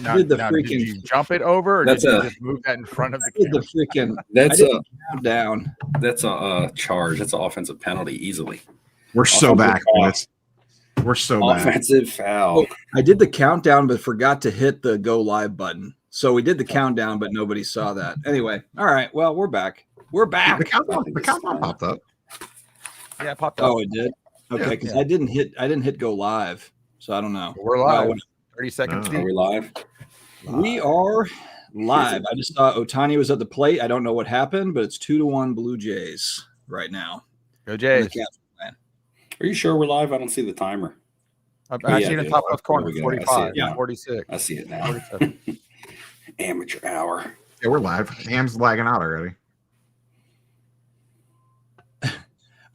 Did you jump it over, or did you just move that in front of the camera? That's a countdown. That's a charge. That's an offensive penalty easily. We're so back. We're so bad. Offensive foul. I did the countdown, but forgot to hit the go live button. So we did the countdown, but nobody saw that. Anyway, all right. Well, we're back. We're back. The countdown popped up. Yeah, it popped up. Oh, it did. Okay, because I didn't hit go live, so I don't know. We're live. 30 seconds. Are we live? We are live. I just saw Ohtani was at the plate. I don't know what happened, but it's 2-1 Blue Jays right now. Go Jays. Are you sure we're live? I don't see the timer. I see it in the top left corner. 45. Yeah. 46. I see it now. 47. Amateur hour. Yeah, we're live. Ham's lagging out already.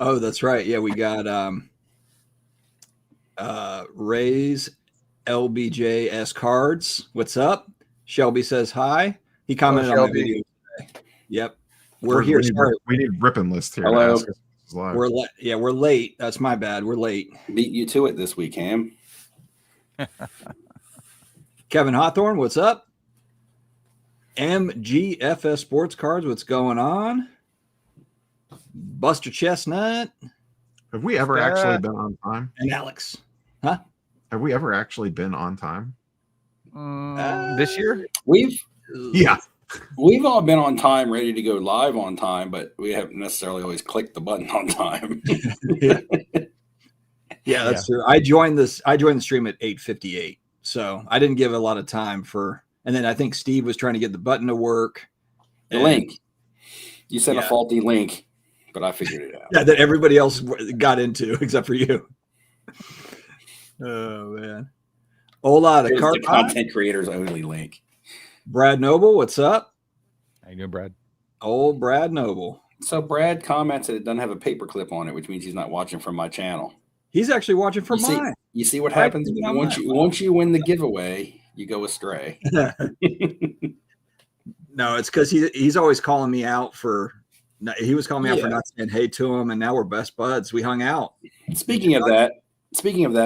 Oh, that's right. Yeah, we got Ray's LBJS cards. What's up? Shelby says hi. He commented on my video today. Yep. We're here. We need ripping list here. Hello. We're late. That's my bad. We're late. Beat you to it this week, Ham. Kevin Hawthorne, what's up? MGFS Sports Cards, what's going on? Buster Chestnut. Have we ever actually been on time? And Alex. Huh? Have we ever actually been on time? This year? We've all been on time, ready to go live on time, but we haven't necessarily always clicked the button on time. Yeah, that's true. I joined the stream at 8:58, so I didn't give a lot of time for. And then I think Steve was trying to get the button to work. The link. You sent a faulty link, but I figured it out. Yeah, that everybody else got into except for you. Oh man! Hola, the content creators only link. Brad Noble, what's up? How you doing, Brad? Old Brad Noble. So Brad comments that it doesn't have a paperclip on it, which means he's not watching from my channel. He's actually watching from mine. You see what happens once you win the giveaway, you go astray. No, it's because he's always calling me out for. He was calling me out for not saying hey to him, and now we're best buds. We hung out. Speaking of that,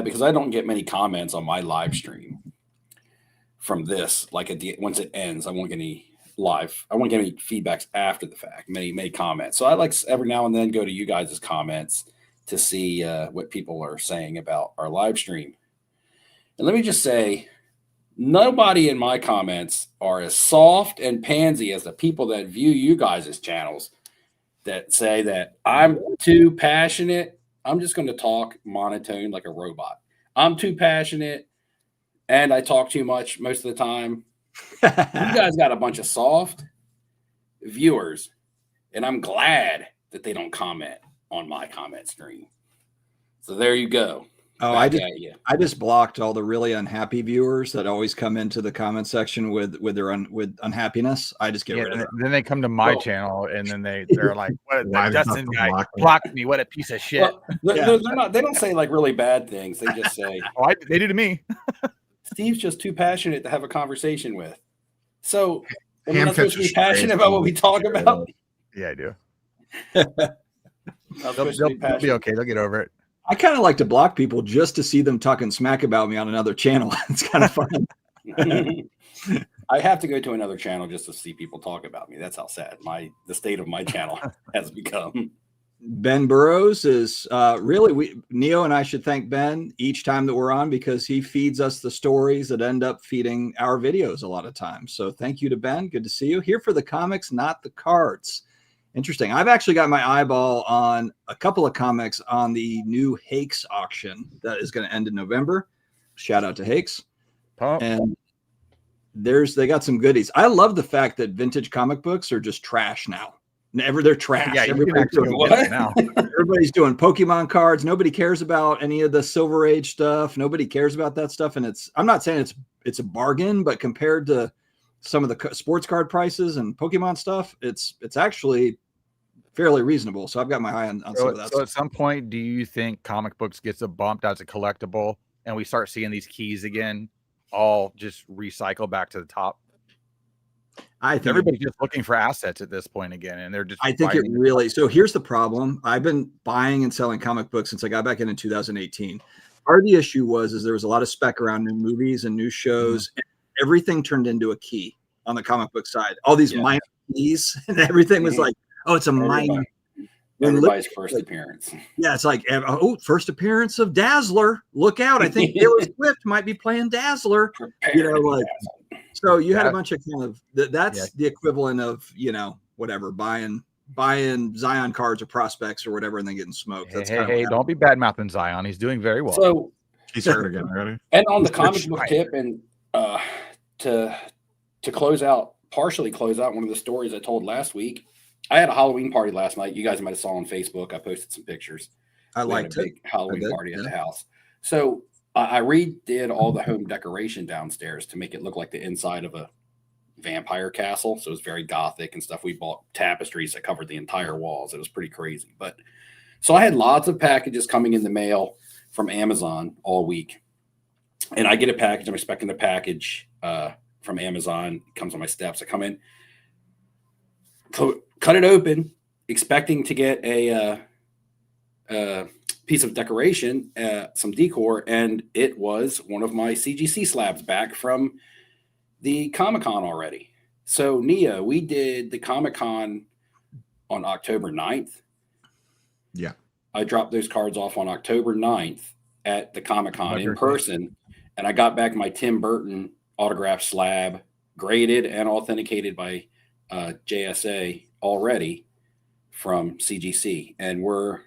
because I don't get many comments on my live stream from this, like once it ends, I won't get any feedbacks after the fact, many comments. So I like every now and then go to you guys' comments to see what people are saying about our live stream. And let me just say, nobody in my comments are as soft and pansy as the people that view you guys' channels that say that I'm too passionate. I'm just going to talk monotone like a robot. I'm too passionate and I talk too much most of the time. You guys got a bunch of soft viewers, and I'm glad that they don't comment on my comment stream. So there you go. Oh, I just blocked all the really unhappy viewers that always come into the comment section with unhappiness. I just get rid of them. Then they come to my channel and then they're like, "What? That Dustin guy blocked me. What a piece of shit." Well, they're not. They don't say like really bad things. They just say, they do to me. Steve's just too passionate to have a conversation with. So am I not supposed to be passionate about what we talk about? Yeah, I do. They'll be okay. They'll get over it. I kind of like to block people just to see them talking smack about me on another channel. It's kind of fun. I have to go to another channel just to see people talk about me. That's how sad the state of my channel has become. Ben Burrows is Neo and I should thank Ben each time that we're on because he feeds us the stories that end up feeding our videos a lot of times. So thank you to Ben. Good to see you here for the comics, not the cards. Interesting. I've actually got my eyeball on a couple of comics on the new Hakes auction that is going to end in November. Shout out to Hakes. And they got some goodies. I love the fact that vintage comic books are just trash now. They're trash. Yeah, everybody's doing Pokemon cards. Nobody cares about any of the Silver Age stuff. Nobody cares about that stuff. And I'm not saying it's a bargain, but compared to some of the sports card prices and Pokemon stuff, it's actually fairly reasonable. So I've got my eye on some of that. So at some point, do you think comic books gets a bump as a collectible and we start seeing these keys again, all just recycle back to the top? I think everybody's just looking for assets at this point again, and they're just. I think it really. So here's the problem. I've been buying and selling comic books since I got back in 2018. Part of the issue was there was a lot of spec around new movies and new shows. everything turned into a key on the comic book side. All these minor keys and everything was like, oh, it's a minor. Everybody's first appearance. Yeah, it's like, oh, first appearance of Dazzler. Look out. I think Taylor Swift might be playing Dazzler. So you had a bunch of kind of, that's the equivalent of, whatever, buying Zion cards or prospects or whatever and then getting smoked. That's hey, don't be bad-mouthing Zion. He's doing very well. So he's hurt again already. And on the comic book tip, and to partially close out one of the stories I told last week, I had a Halloween party last night. You guys might have saw on Facebook. I posted some pictures. I liked a big Halloween party at the house. So I redid all the home decoration downstairs to make it look like the inside of a vampire castle. So it was very gothic and stuff. We bought tapestries that covered the entire walls. It was pretty crazy. But so I had lots of packages coming in the mail from Amazon all week. And I get a package. I'm expecting a package from Amazon. It comes on my steps. I come in, cut it open, expecting to get a piece of decoration, some decor, and it was one of my CGC slabs back from the Comic-Con already. So, Nia, we did the Comic-Con on October 9th. Yeah. I dropped those cards off on October 9th at the Comic-Con in person, and I got back my Tim Burton autographed slab, graded and authenticated by JSA already from CGC, and we're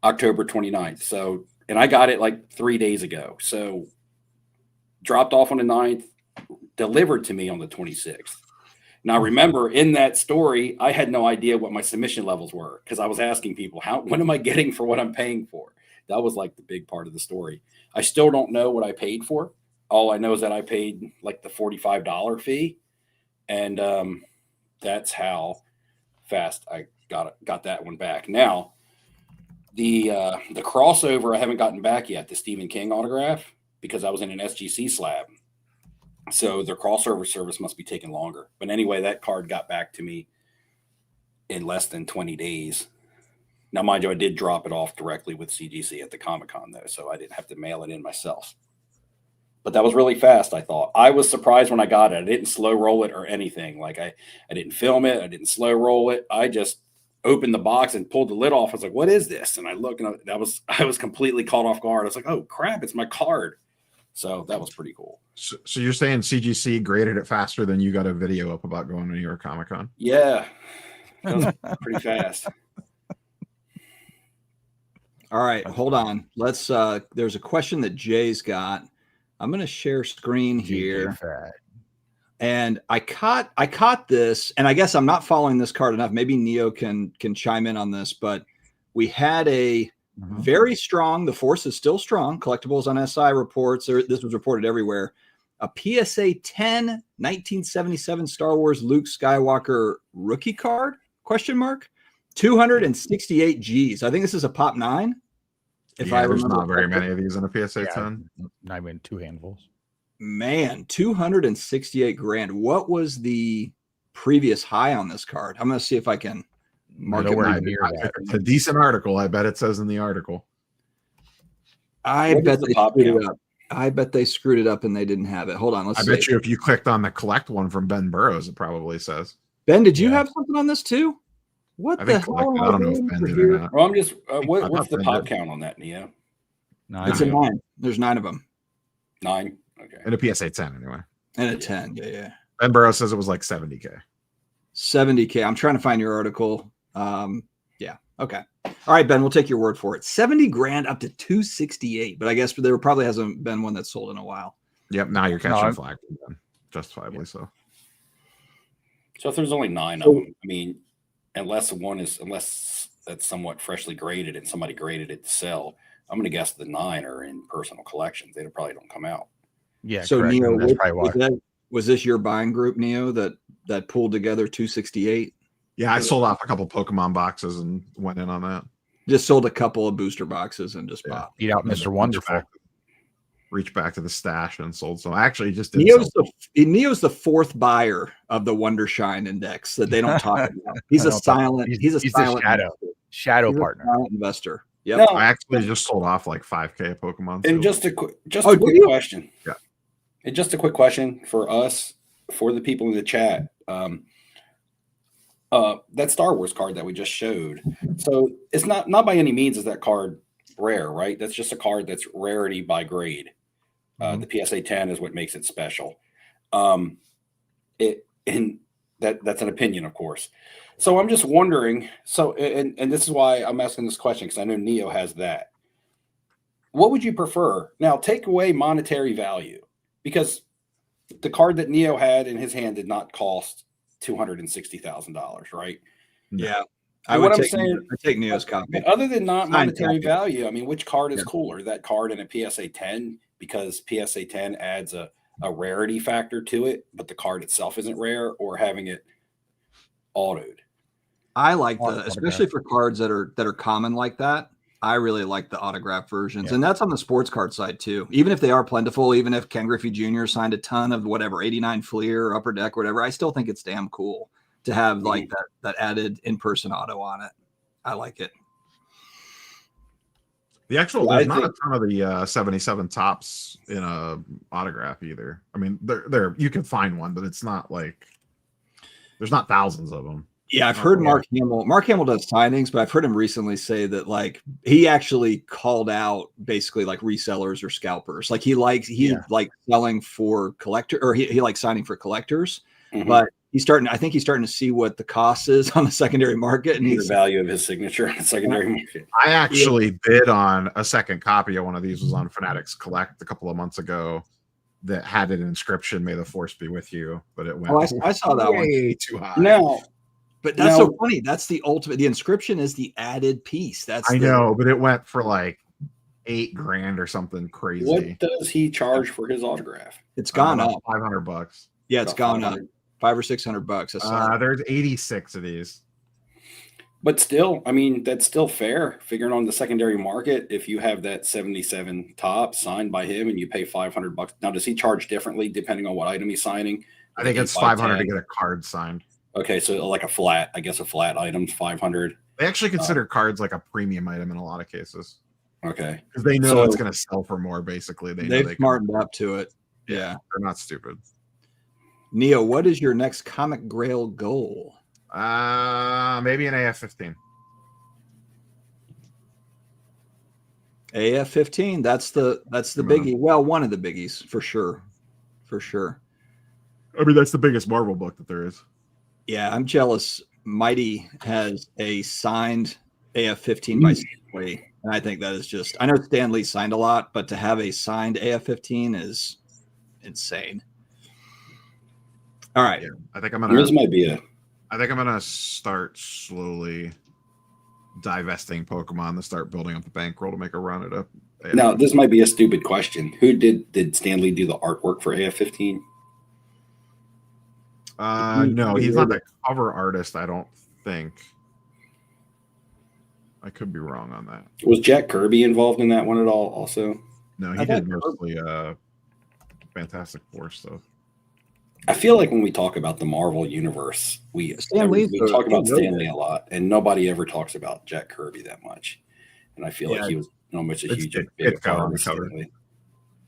October 29th. So, and I got it like 3 days ago. So dropped off on the 9th, delivered to me on the 26th. Now, remember, in that story, I had no idea what my submission levels were because I was asking people, what am I getting for what I'm paying for? That was like the big part of the story. I still don't know what I paid for. All I know is that I paid like the $45 fee. And that's how fast I got that one back. Now, the crossover I haven't gotten back yet, the Stephen King autograph, because I was in an SGC slab. So the crossover service must be taking longer. But anyway, that card got back to me in less than 20 days. Now, mind you, I did drop it off directly with CGC at the Comic-Con, though, so I didn't have to mail it in myself. But that was really fast, I thought. I was surprised when I got it. I didn't slow roll it or anything. Like I didn't film it. I didn't slow roll it. I just opened the box and pulled the lid off. I was like, what is this? And I looked, and I was completely caught off guard. I was like, oh, crap, it's my card. So that was pretty cool. So you're saying CGC graded it faster than you got a video up about going to New York Comic Con? Yeah. That was pretty fast. All right, hold on. Let's there's a question that Jay's got. I'm going to share screen here. And I caught this, and I guess I'm not following this card enough. Maybe Neo can chime in on this, but we had a very strong, the force is still strong, collectibles on SI reports, this was reported everywhere, a PSA 10 1977 Star Wars Luke Skywalker rookie card, ? 268 Gs. I think this is a pop 9. If I remember, not very many of these in a PSA 10. Not even 2 handfuls. Man, 268 grand. What was the previous high on this card? I'm going to see if I can mark it. It's a decent article. I bet it says in the article. I bet they screwed it up. I bet they screwed it up and they didn't have it. Hold on. I bet you if you clicked on the collect one from Ben Burrows, it probably says. Ben, did you have something on this too? What the hell? I don't know if Ben did or not. Well, I'm just, what's the pop count on that, Neo? 9. It's a 9. There's 9 of them. 9? Okay. And a PSA 10 anyway. And a 10, yeah. Ben Burrows says it was like 70K. 70K. I'm trying to find your article. Yeah. Okay. All right, Ben, we'll take your word for it. 70 grand up to 268, but I guess there probably hasn't been one that's sold in a while. Yep. Now you're catching flack, justifiably so. So if there's only 9 of them, I mean, unless that's somewhat freshly graded and somebody graded it to sell, I'm going to guess the 9 are in personal collections. They probably don't come out. Yeah. So correct. Neo, was this your buying group, Neo, that pulled together 268? Yeah, I sold off a couple Pokemon boxes and went in on that. Just sold a couple of booster boxes and just bought. Beat out Mr. Wonderful. Reach back to the stash and sold some. Actually, just did Neo's the 4th buyer of the Wondershine Index that they don't talk about. He's a silent. He's a silent shadow partner, silent investor. Yeah, no, I actually just sold off like 5K Pokemon. And just a quick question. Yeah. Hey, just a quick question for us, for the people in the chat. That Star Wars card that we just showed. So it's not by any means is that card rare, right? That's just a card that's rarity by grade. The PSA 10 is what makes it special. That's an opinion, of course. So I'm just wondering. So and this is why I'm asking this question, because I know Neo has that. What would you prefer? Now, take away monetary value, because the card that Neo had in his hand did not cost $260,000, right? Yeah. I take Neo's copy. Other than not monetary value, I mean, which card is cooler? That card in a PSA 10, because PSA 10 adds a rarity factor to it, but the card itself isn't rare, or having it autoed? I like especially for cards that are common like that. I really like the autograph versions, and that's on the sports card side too. Even if they are plentiful, even if Ken Griffey Jr. signed a ton of whatever 89 Fleer, Upper Deck, whatever, I still think it's damn cool to have like that added in-person auto on it. I like it. The actual there's not a ton of the 77 tops in a autograph either. I mean, there you can find one, but it's not like there's not thousands of them. Yeah, I've heard Mark Hamill. Mark Hamill does signings, but I've heard him recently say that like he actually called out basically like resellers or scalpers. Like he likes selling for collector, or he likes signing for collectors. But I think he's starting to see what the cost is on the secondary market, and the value of his signature on the secondary market. I actually bid on a second copy of one of these. Was on Fanatics Collect a couple of months ago. That had an inscription, "May the Force be with you," but it went. I saw that way one too high. No. But that's so funny. That's the ultimate. The inscription is the added piece. I know, but it went for like $8,000 or something crazy. What does he charge for his autograph? It's gone up $500. Yeah, it's gone up $500 or $600. There's 86 of these. But still, I mean, that's still fair. Figuring on the secondary market, if you have that 77 top signed by him and you pay $500. Now, does he charge differently depending on what item he's signing? I think it's $500 to get a card signed. Okay, so like a flat item's $500. They actually consider cards like a premium item in a lot of cases. Okay, because they know it's going to sell for more. Basically, they've smartened up to it. Yeah, they're not stupid. Neo, what is your next comic grail goal? Maybe an AF-15. AF-15. That's the biggie. Well, one of the biggies for sure. I mean, that's the biggest Marvel book that there is. Yeah, I'm jealous. Mighty has a signed AF-15 by Stan Lee, and I think that is just. I know Stan Lee signed a lot, but to have a signed AF-15 is insane. All right, I think I'm gonna. This might be it. I think I'm gonna start slowly divesting Pokemon to start building up the bankroll to make a run at a. Now, this might be a stupid question. Who did Stan Lee do the artwork for AF-15? No, he's not the cover artist, I don't think. I could be wrong on that. Was Jack Kirby involved in that one at all also? No, he did mostly Fantastic Four stuff. I feel like when we talk about the Marvel universe, we talk about Stan Lee a lot, and nobody ever talks about Jack Kirby that much. And I feel like he was almost a huge big part of Stan Lee.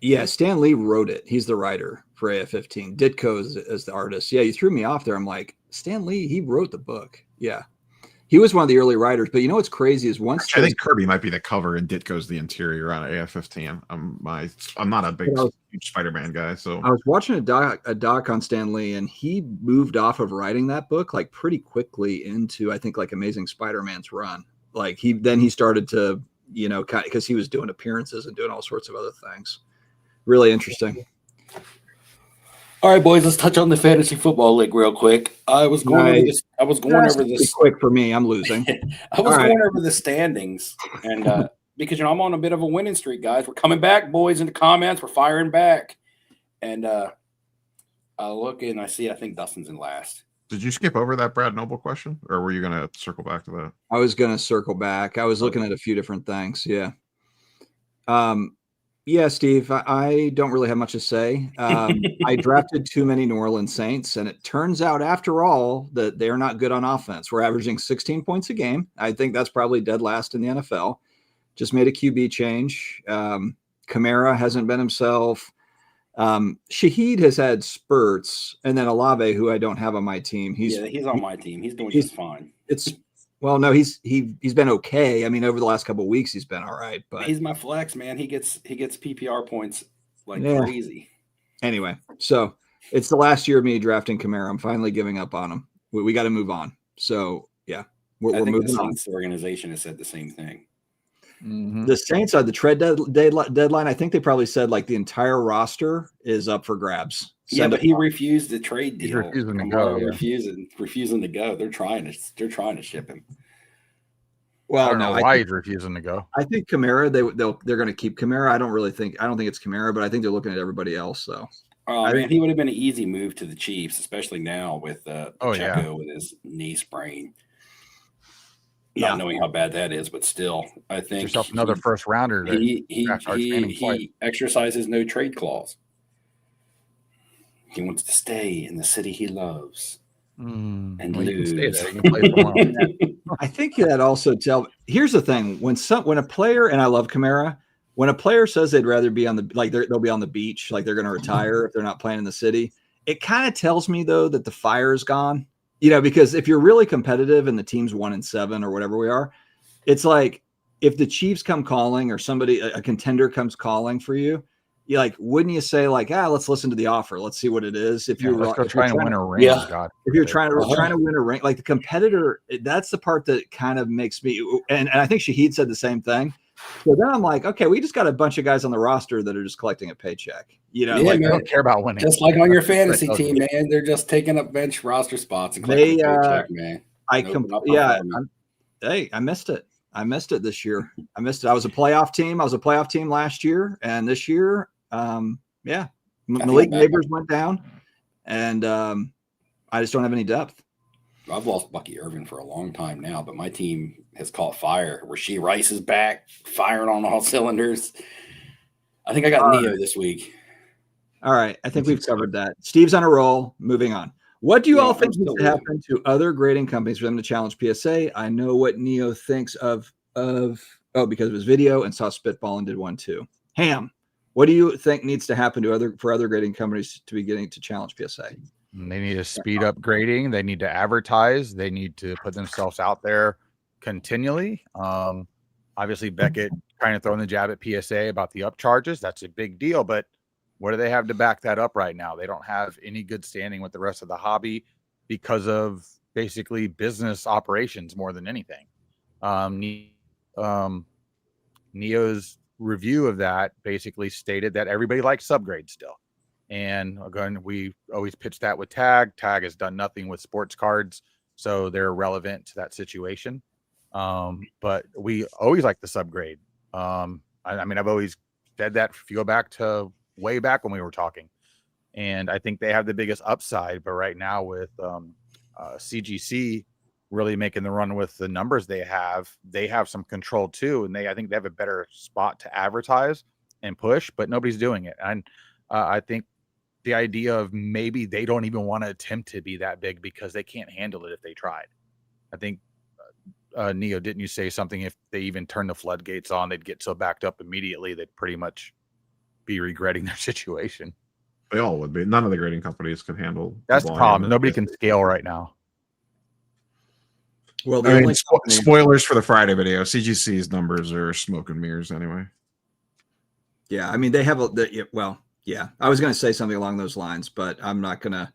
Yeah, Stan Lee wrote it. He's the writer for AF-15. Ditko is the artist. Yeah, you threw me off there. I'm like, Stan Lee, he wrote the book. Yeah. He was one of the early writers. But you know what's crazy is I think Kirby might be the cover and Ditko's the interior on AF-15. I'm not a big huge Spider-Man guy. So I was watching a doc on Stan Lee, and he moved off of writing that book like pretty quickly into, I think, like Amazing Spider-Man's run. Like he started to, because he was doing appearances and doing all sorts of other things. Really interesting. All right, boys, let's touch on the fantasy football league real quick. I was going over this quick for me. I'm losing. Going over the standings, and because I'm on a bit of a winning streak, guys. We're coming back, boys. In the comments, we're firing back. And I look and I think Dustin's in last. Did you skip over that Brad Noble question, or were you going to circle back to that? I was going to circle back. I was looking at a few different things. Yeah. Yeah, Steve, I don't really have much to say. I drafted too many New Orleans Saints, and it turns out, after all, that they're not good on offense. We're averaging 16 points a game. I think that's probably dead last in the NFL. Just made a QB change. Kamara hasn't been himself. Shahid has had spurts, and then Alave, who I don't have on my team, he's on my team. He's doing just fine. He's been okay. I mean, over the last couple of weeks, he's been all right. But he's my flex, man. He gets PPR points like crazy. Anyway, so it's the last year of me drafting Kamara. I'm finally giving up on him. We got to move on. So yeah, we're moving on. The organization has said the same thing. Mm-hmm. The Saints are the trade deadline. I think they probably said like the entire roster is up for grabs. But he refused the trade deal. He's refusing to go. Refusing to go. They're trying to ship him. Well, I don't know why he's refusing to go. I think Kamara. They're going to keep Kamara. I don't think it's Kamara, but I think they're looking at everybody else. So. He would have been an easy move to the Chiefs, especially now with Pacheco with his knee sprain. Not knowing how bad that is, but still, I think yourself another first rounder. He exercises no trade clause. He wants to stay in the city he loves and lose. I think that also here's the thing: when a player, and I love Kamara, when a player says they'd rather be on they'll be on the beach, like they're going to retire if they're not playing in the city. It kind of tells me though that the fire is gone. Because if you're really competitive and the team's 1-7 or whatever we are, it's like if the Chiefs come calling or a contender comes calling for you, you like, wouldn't you say like, let's listen to the offer. Let's see what it is. If you're trying to win a ring, if you're trying to win a ring, like the competitor, that's the part that kind of makes me, and I think Shahid said the same thing. So then I'm like, okay, we just got a bunch of guys on the roster that are just collecting a paycheck. They don't care about winning. Just like on your fantasy team, man. They're just taking up bench roster spots and collecting a paycheck, man. I missed it. I missed it this year. I missed it. I was a playoff team last year, and this year, Malik Neighbors went down, and I just don't have any depth. I've lost Bucky Irvin for a long time now, but my team has caught fire. Rasheed Rice is back, firing on all cylinders. I think I got Neo this week. All right. I think we've covered that. Steve's on a roll. Moving on. What do you all think needs to happen to other grading companies for them to challenge PSA? I know what Neo thinks of because of his video, and saw Spitball and did one too. Ham, what do you think needs to happen for other grading companies to be getting to challenge PSA? They need to speed up grading. They need to advertise. They need to put themselves out there continually. Obviously, Beckett kind of throwing the jab at PSA about the upcharges. That's a big deal. But what do they have to back that up right now? They don't have any good standing with the rest of the hobby because of basically business operations more than anything. Neo's review of that basically stated that everybody likes subgrades still. And again, we always pitch that with Tag. Tag has done nothing with sports cards, so they're relevant to that situation. But we always like the subgrade. I've always said that if you go back to way back when we were talking. And I think they have the biggest upside. But right now with CGC really making the run with the numbers they have some control too. And I think they have a better spot to advertise and push, but nobody's doing it. And I think the idea of maybe they don't even want to attempt to be that big because they can't handle it if they tried. I think, Neo, didn't you say something? If they even turn the floodgates on, they'd get so backed up immediately, they'd pretty much be regretting their situation. They all would be. None of the grading companies can handle. That's the problem. Nobody can scale right now. Well, spoilers for the Friday video. CGC's numbers are smoke and mirrors anyway. Yeah, I mean, they have yeah, I was going to say something along those lines, but I'm not going to.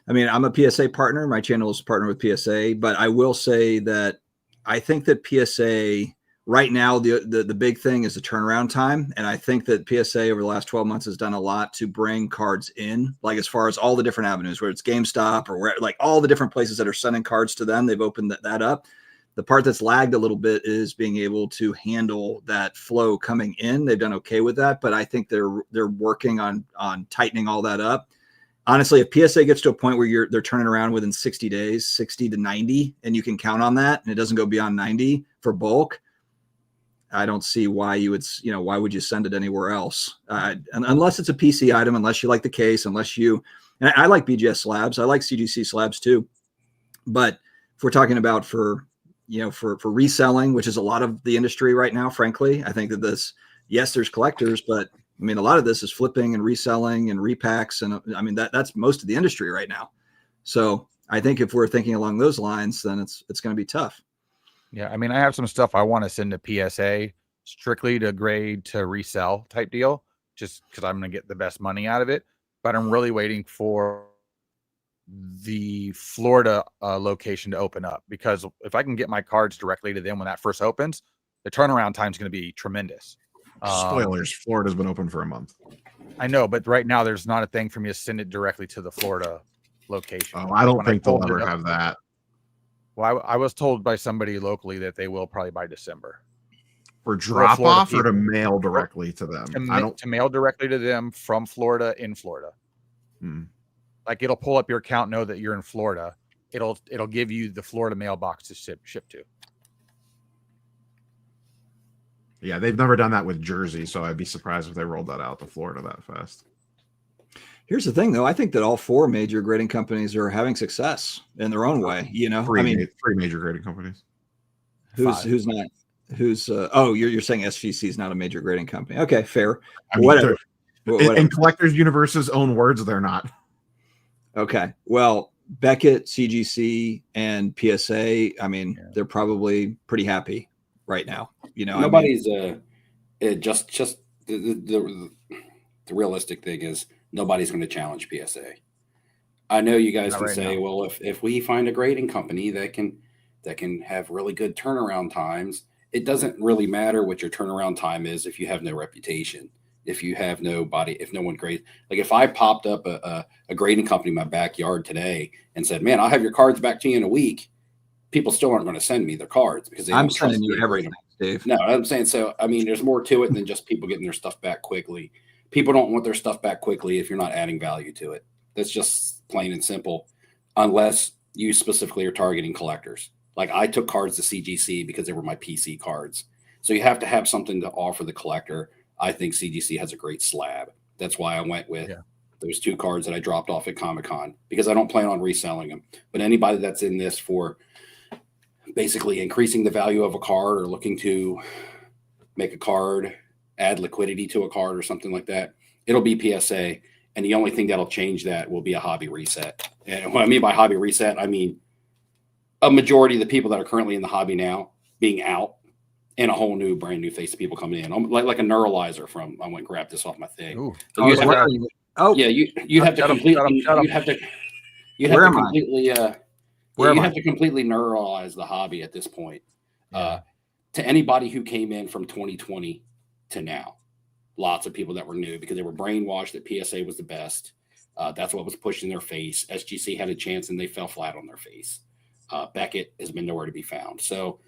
I mean, I'm a PSA partner. My channel is partnered with PSA, but I will say that I think that PSA right now, the big thing is the turnaround time. And I think that PSA over the last 12 months has done a lot to bring cards in, like as far as all the different avenues, where it's GameStop or where like all the different places that are sending cards to them, they've opened that up. The part that's lagged a little bit is being able to handle that flow coming in. They've done okay with that, but I think they're working on tightening all that up. Honestly, if PSA gets to a point where they're turning around within 60 days, 60 to 90, and you can count on that, and it doesn't go beyond 90 for bulk, I don't see why why would you send it anywhere else? Unless it's a PC item, unless you like the case, and I like BGS slabs. I like CGC slabs too. But if we're talking about for reselling, which is a lot of the industry right now, frankly, I think that there's collectors, but I mean, a lot of this is flipping and reselling and repacks. And I mean, that's most of the industry right now. So I think if we're thinking along those lines, then it's going to be tough. Yeah. I mean, I have some stuff I want to send to PSA strictly to grade to resell type deal, just because I'm going to get the best money out of it. But I'm really waiting for the Florida location to open up, because if I can get my cards directly to them when that first opens, the turnaround time is going to be tremendous. Spoilers: Florida's been open for a month. I know, but right now there's not a thing for me to send it directly to the Florida location. Oh, I don't When think they'll pulled it ever up- have that. Well, I was told by somebody locally that they will probably by December. For drop Florida off or to people. mail directly to them? To mail directly to them from Florida in Florida. Like, it'll pull up your account, know that you're in Florida. It'll give you the Florida mailbox to ship to. Yeah, they've never done that with Jersey, so I'd be surprised if they rolled that out to Florida that fast. Here's the thing, though. I think that all 4 major grading companies are having success in their own way. You know, Three major grading companies. Who's not? Oh, you're saying SGC is not a major grading company? Okay, fair. I mean, Whatever. In Collectors Universe's own words, they're not. Okay. Well, Beckett, CGC, and PSA, I mean, they're probably pretty happy right now. You know, nobody's just the realistic thing is nobody's going to challenge PSA. I know you guys can say, well, if we find a grading company that can have really good turnaround times, it doesn't really matter what your turnaround time is if you have no reputation. If you have nobody, if no one grades, like if I popped up a grading company in my backyard today and said, man, I'll have your cards back to you in a week, people still aren't going to send me their cards because they don't trust me to grade them. Dave. No, I'm saying, so, I mean, there's more to it than just people getting their stuff back quickly. People don't want their stuff back quickly if you're not adding value to it. That's just plain and simple, unless you specifically are targeting collectors. Like, I took cards to CGC because they were my PC cards. So you have to have something to offer the collector. I think CGC has a great slab. That's why I went with those 2 cards that I dropped off at Comic-Con, because I don't plan on reselling them. But anybody that's in this for basically increasing the value of a card or looking to make a card, add liquidity to a card or something like that, it'll be PSA. And the only thing that'll change that will be a hobby reset. And what I mean by hobby reset, I mean a majority of the people that are currently in the hobby now being out, and a whole new brand new face of people coming in, like a neuralizer from. I went and grabbed this off my thing. So you have to completely neuralize the hobby at this point. To anybody who came in from 2020 to now, lots of people that were new because they were brainwashed that PSA was the best. That's what was pushed in their face. SGC had a chance and they fell flat on their face. Beckett has been nowhere to be found. So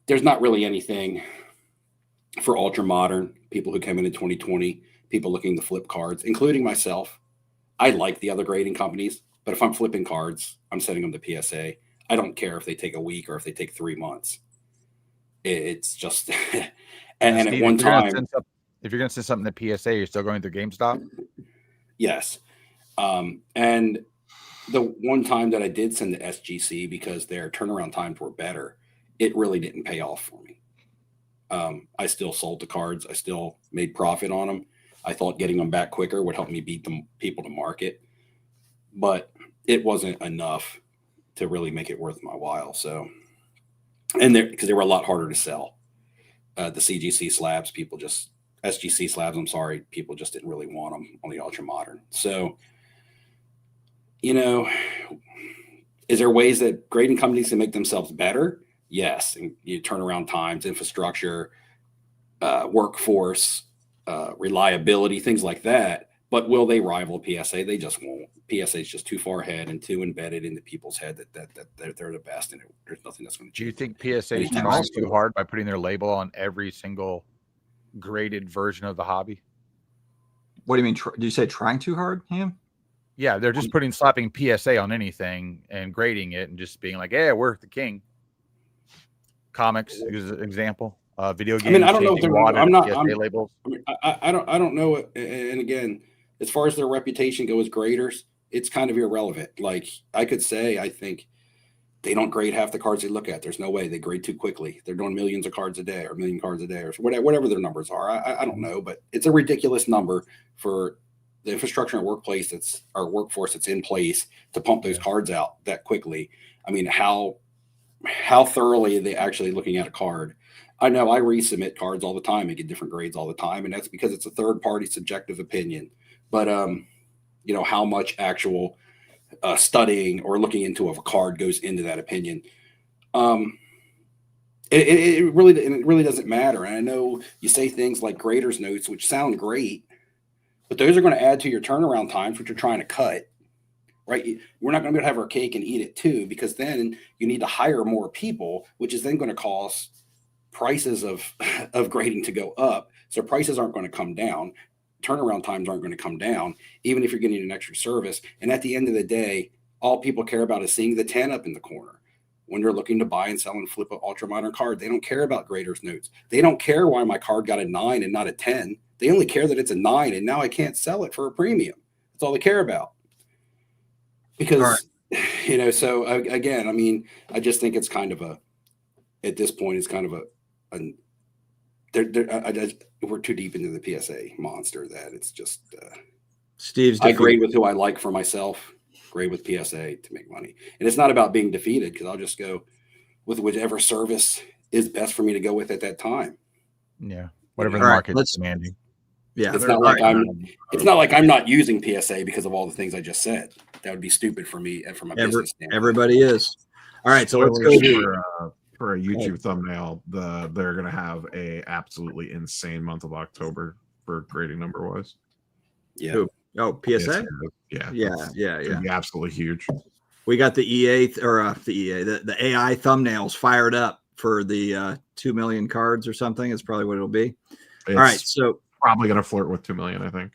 there's not really anything for ultra modern people who came in 2020, people looking to flip cards, including myself. I like the other grading companies, but if I'm flipping cards, I'm sending them to PSA. I don't care if they take a week or if they take 3 months. It's just, and Steve, at one time, if you're going to send something to PSA, you're still going through GameStop? Yes. And the one time that I did send to SGC because their turnaround times were better, it really didn't pay off for me. I still sold the cards. I still made profit on them. I thought getting them back quicker would help me beat them people to market, but it wasn't enough to really make it worth my while. So, and because they were a lot harder to sell. The CGC slabs, SGC slabs, I'm sorry, people just didn't really want them on the ultra modern. So, you know, is there ways that grading companies can make themselves better? Yes. And you turnaround times, infrastructure, workforce, reliability, things like that. But will they rival PSA? They just won't. PSA is just too far ahead and too embedded into people's head that they're the best, and there's nothing that's going to change. Do you think PSA is trying too hard by putting their label on every single graded version of the hobby? What do you mean? Do you say trying too hard, Ham? Yeah, they're just slapping PSA on anything and grading it and just being like, "Yeah, we're the king." Comics is an example. Video games. I mean, I don't know. Labels. I mean, I don't know. And again, as far as their reputation goes, graders, it's kind of irrelevant. Like I could say, I think They don't grade half the cards they look at. There's no way. They grade too quickly. They're doing millions of cards a day or a million cards a day or whatever their numbers are. I don't know, but it's a ridiculous number for the infrastructure and workplace that's our workforce that's in place to pump those cards out that quickly. I mean, how thoroughly are they actually looking at a card? I know I resubmit cards all the time and get different grades all the time, and that's because it's a third party subjective opinion. But you know, how much actual studying or looking into of a card goes into that opinion. It really doesn't matter. And I know you say things like grader's notes, which sound great, but those are going to add to your turnaround times, which you're trying to cut, right? We're not going to be able to have our cake and eat it too, because then you need to hire more people, which is then going to cause prices of grading to go up. So prices aren't going to come down. Turnaround times aren't going to come down, even if you're getting an extra service. And at the end of the day, all people care about is seeing the 10 up in the corner. When they're looking to buy and sell and flip an ultra modern card, they don't care about grader's notes. They don't care why my card got a 9 and not a 10. They only care that it's a 9 and now I can't sell it for a premium. That's all they care about. Because, you know, so again, I mean, I just think it's kind of at this point, it's kind of we're too deep into the PSA monster that it's just Steve's I grade with who I like for myself, grade with PSA to make money. And it's not about being defeated, because I'll just go with whichever service is best for me to go with at that time. Yeah. Whatever the market's demanding. Yeah. It's not like I'm not using PSA because of all the things I just said. That would be stupid for me and from a business standpoint. Everybody is. All right. So let's go for a YouTube thumbnail. They're going to have a absolutely insane month of October for grading number wise. Yeah. Oh, PSA. Yeah. Be absolutely huge. We got the the AI thumbnails fired up for the 2 million cards or something. It's probably what it'll be. All right. So probably going to flirt with 2 million, I think.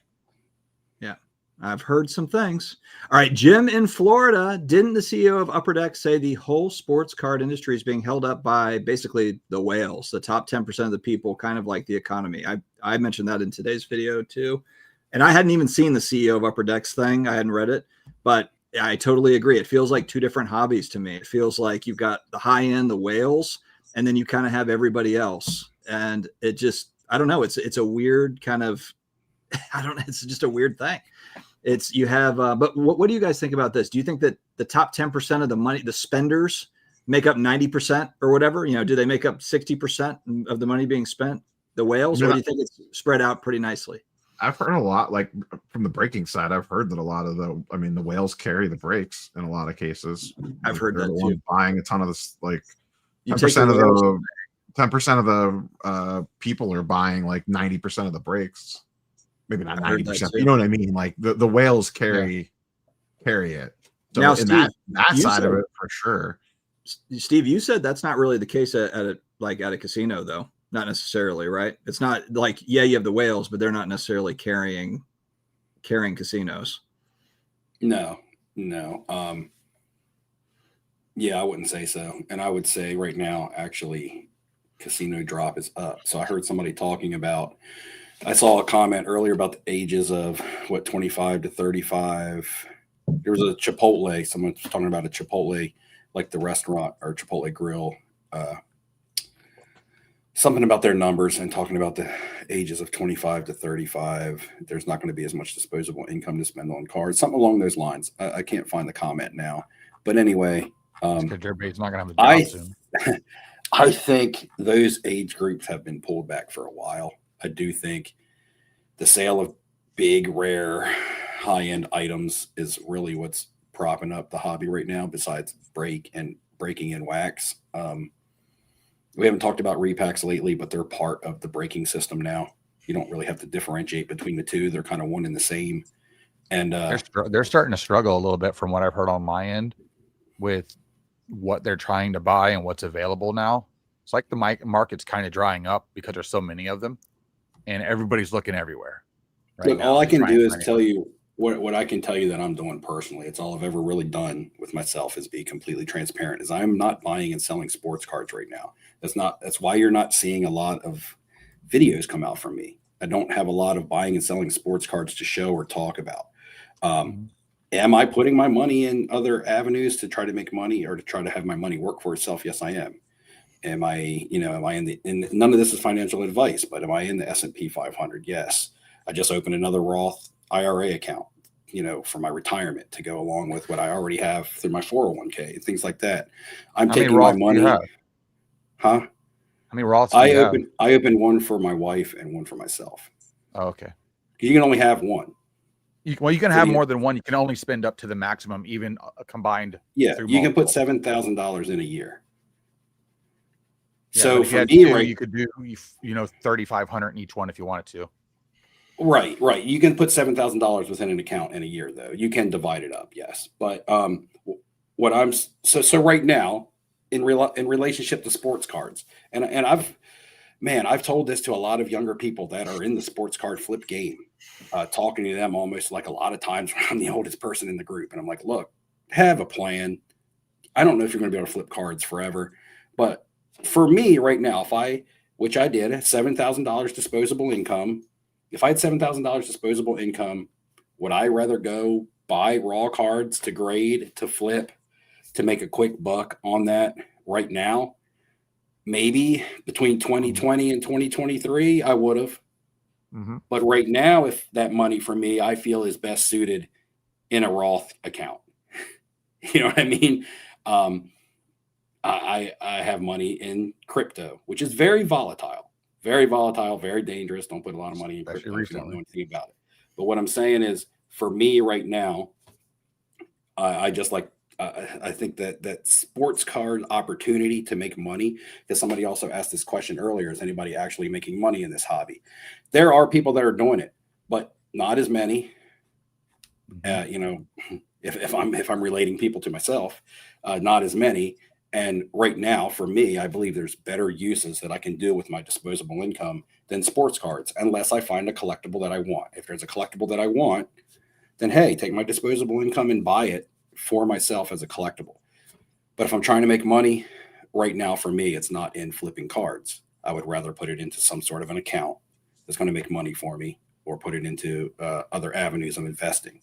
Yeah. I've heard some things. All right. Jim in Florida, didn't the CEO of Upper Deck say the whole sports card industry is being held up by basically the whales, the top 10% of the people, kind of like the economy? I mentioned that in today's video too. And I hadn't even seen the CEO of Upper Deck's thing. I hadn't read it, but I totally agree. It feels like two different hobbies to me. It feels like you've got the high end, the whales, and then you kind of have everybody else. And it just, I don't know. It's a weird kind of, I don't know. It's just a weird thing. It's you have, but what do you guys think about this? Do you think that the top 10% of the money, the spenders, make up 90% or whatever? You know, do they make up 60% of the money being spent, the whales, or do you think it's spread out pretty nicely? I've heard a lot, like from the breaking side, I've heard that a lot of the whales carry the breaks in a lot of cases. I've heard that too. Buying a ton of this, like 10% of the people are buying like 90% of the breaks. Maybe not 90%. You know what I mean? Like the whales carry it. So now, in Steve, that side of it, for sure. Steve, you said that's not really the case at a casino, though. Not necessarily, right? It's not like, yeah, you have the whales, but they're not necessarily carrying casinos. No. Yeah, I wouldn't say so. And I would say right now, actually, casino drop is up. So I heard somebody talking about, I saw a comment earlier about the ages of 25 to 35. There was a Chipotle. Someone was talking about a Chipotle, like the restaurant or Chipotle grill, something about their numbers and talking about the ages of 25 to 35. There's not going to be as much disposable income to spend on cards, something along those lines. I can't find the comment now, but anyway, everybody's not going to have a job soon. I think those age groups have been pulled back for a while. I do think the sale of big, rare, high-end items is really what's propping up the hobby right now, besides breaking and wax. We haven't talked about repacks lately, but they're part of the breaking system now. You don't really have to differentiate between the two. They're kind of one and the same. And they're starting to struggle a little bit from what I've heard on my end with what they're trying to buy and what's available now. It's like the market's kind of drying up because there's so many of them and everybody's looking everywhere. Right. Look, all I can do is tell you what I can tell you that I'm doing personally. It's all I've ever really done with myself is be completely transparent. Is I'm not buying and selling sports cards right now. That's why you're not seeing a lot of videos come out from me. I don't have a lot of buying and selling sports cards to show or talk about. Am I putting my money in other avenues to try to make money or to try to have my money work for itself? Yes, I am. Am I in none of this is financial advice, but am I in the S&P 500? Yes. I just opened another Roth IRA account, for my retirement to go along with what I already have through my 401k and things like that. I'm taking my money. Huh? How many Roths do you have? I opened one for my wife and one for myself. Oh, okay. You can only have one. You can have more than one. You can only spend up to the maximum, even combined. Yeah, you can put $7,000 in a year. Yeah, so for me, you could do 3,500 in each one if you wanted to. Right. You can put $7,000 within an account in a year, though. You can divide it up, yes. But what I'm so right now in relationship to sports cards, and I've told this to a lot of younger people that are in the sports card flip game, talking to them almost like a lot of times when I'm the oldest person in the group, and I'm like, look, have a plan. I don't know if you're going to be able to flip cards forever, but for me right now, which I did, $7,000 disposable income. If I had $7,000 disposable income, would I rather go buy raw cards to grade, to flip, to make a quick buck on that right now? Maybe between 2020 and 2023, I would have. Mm-hmm. But right now, if that money for me, I feel is best suited in a Roth account. You know what I mean? I have money in crypto, which is very volatile, very dangerous. Don't put a lot of money in crypto if you don't know anything about it. But what I'm saying is, for me right now, I think that sports card opportunity to make money, because somebody also asked this question earlier, is anybody actually making money in this hobby? There are people that are doing it, but not as many. If I'm relating people to myself, not as many. And right now, for me, I believe there's better uses that I can do with my disposable income than sports cards, unless I find a collectible that I want. If there's a collectible that I want, then hey, take my disposable income and buy it for myself as a collectible. But if I'm trying to make money right now, for me, it's not in flipping cards. I would rather put it into some sort of an account that's going to make money for me, or put it into other avenues of investing.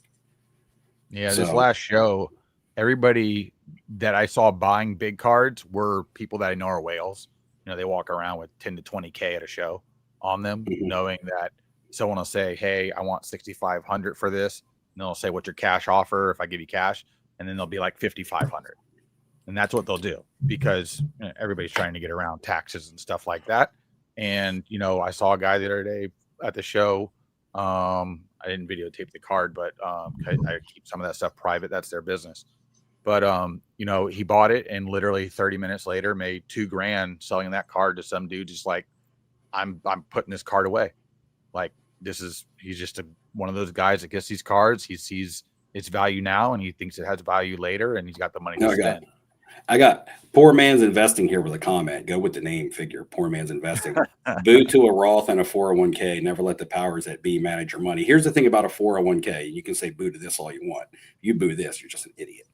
Yeah, this last show, everybody that I saw buying big cards were people that I know are whales. They walk around with 10 to 20K at a show on them, knowing that someone will say, hey, I want 6,500 for this. And they'll say, what's your cash offer if I give you cash? And then they'll be like 5,500. And that's what they'll do, because everybody's trying to get around taxes and stuff like that. And, I saw a guy the other day at the show. I didn't videotape the card, but I keep some of that stuff private. That's their business. But, he bought it, and literally 30 minutes later made $2,000 selling that card to some dude. Just like, I'm putting this card away. Like, he's just one of those guys that gets these cards. He sees its value now, and he thinks it has value later, and he's got the money to spend. I got Poor Man's Investing here with a comment. Go with the name figure. Poor Man's Investing. Boo to a Roth and a 401k. Never let the powers that be manage your money. Here's the thing about a 401k. You can say boo to this all you want. You boo this, you're just an idiot.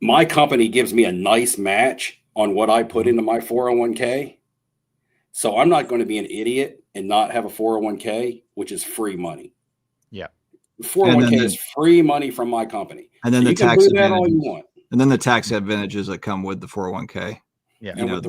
My company gives me a nice match on what I put into my 401k. So I'm not going to be an idiot and not have a 401k, which is free money. Yeah. 401k is free money from my company. And then so the tax advantages. All you want. And then the tax advantages that come with the 401k. Yeah. And with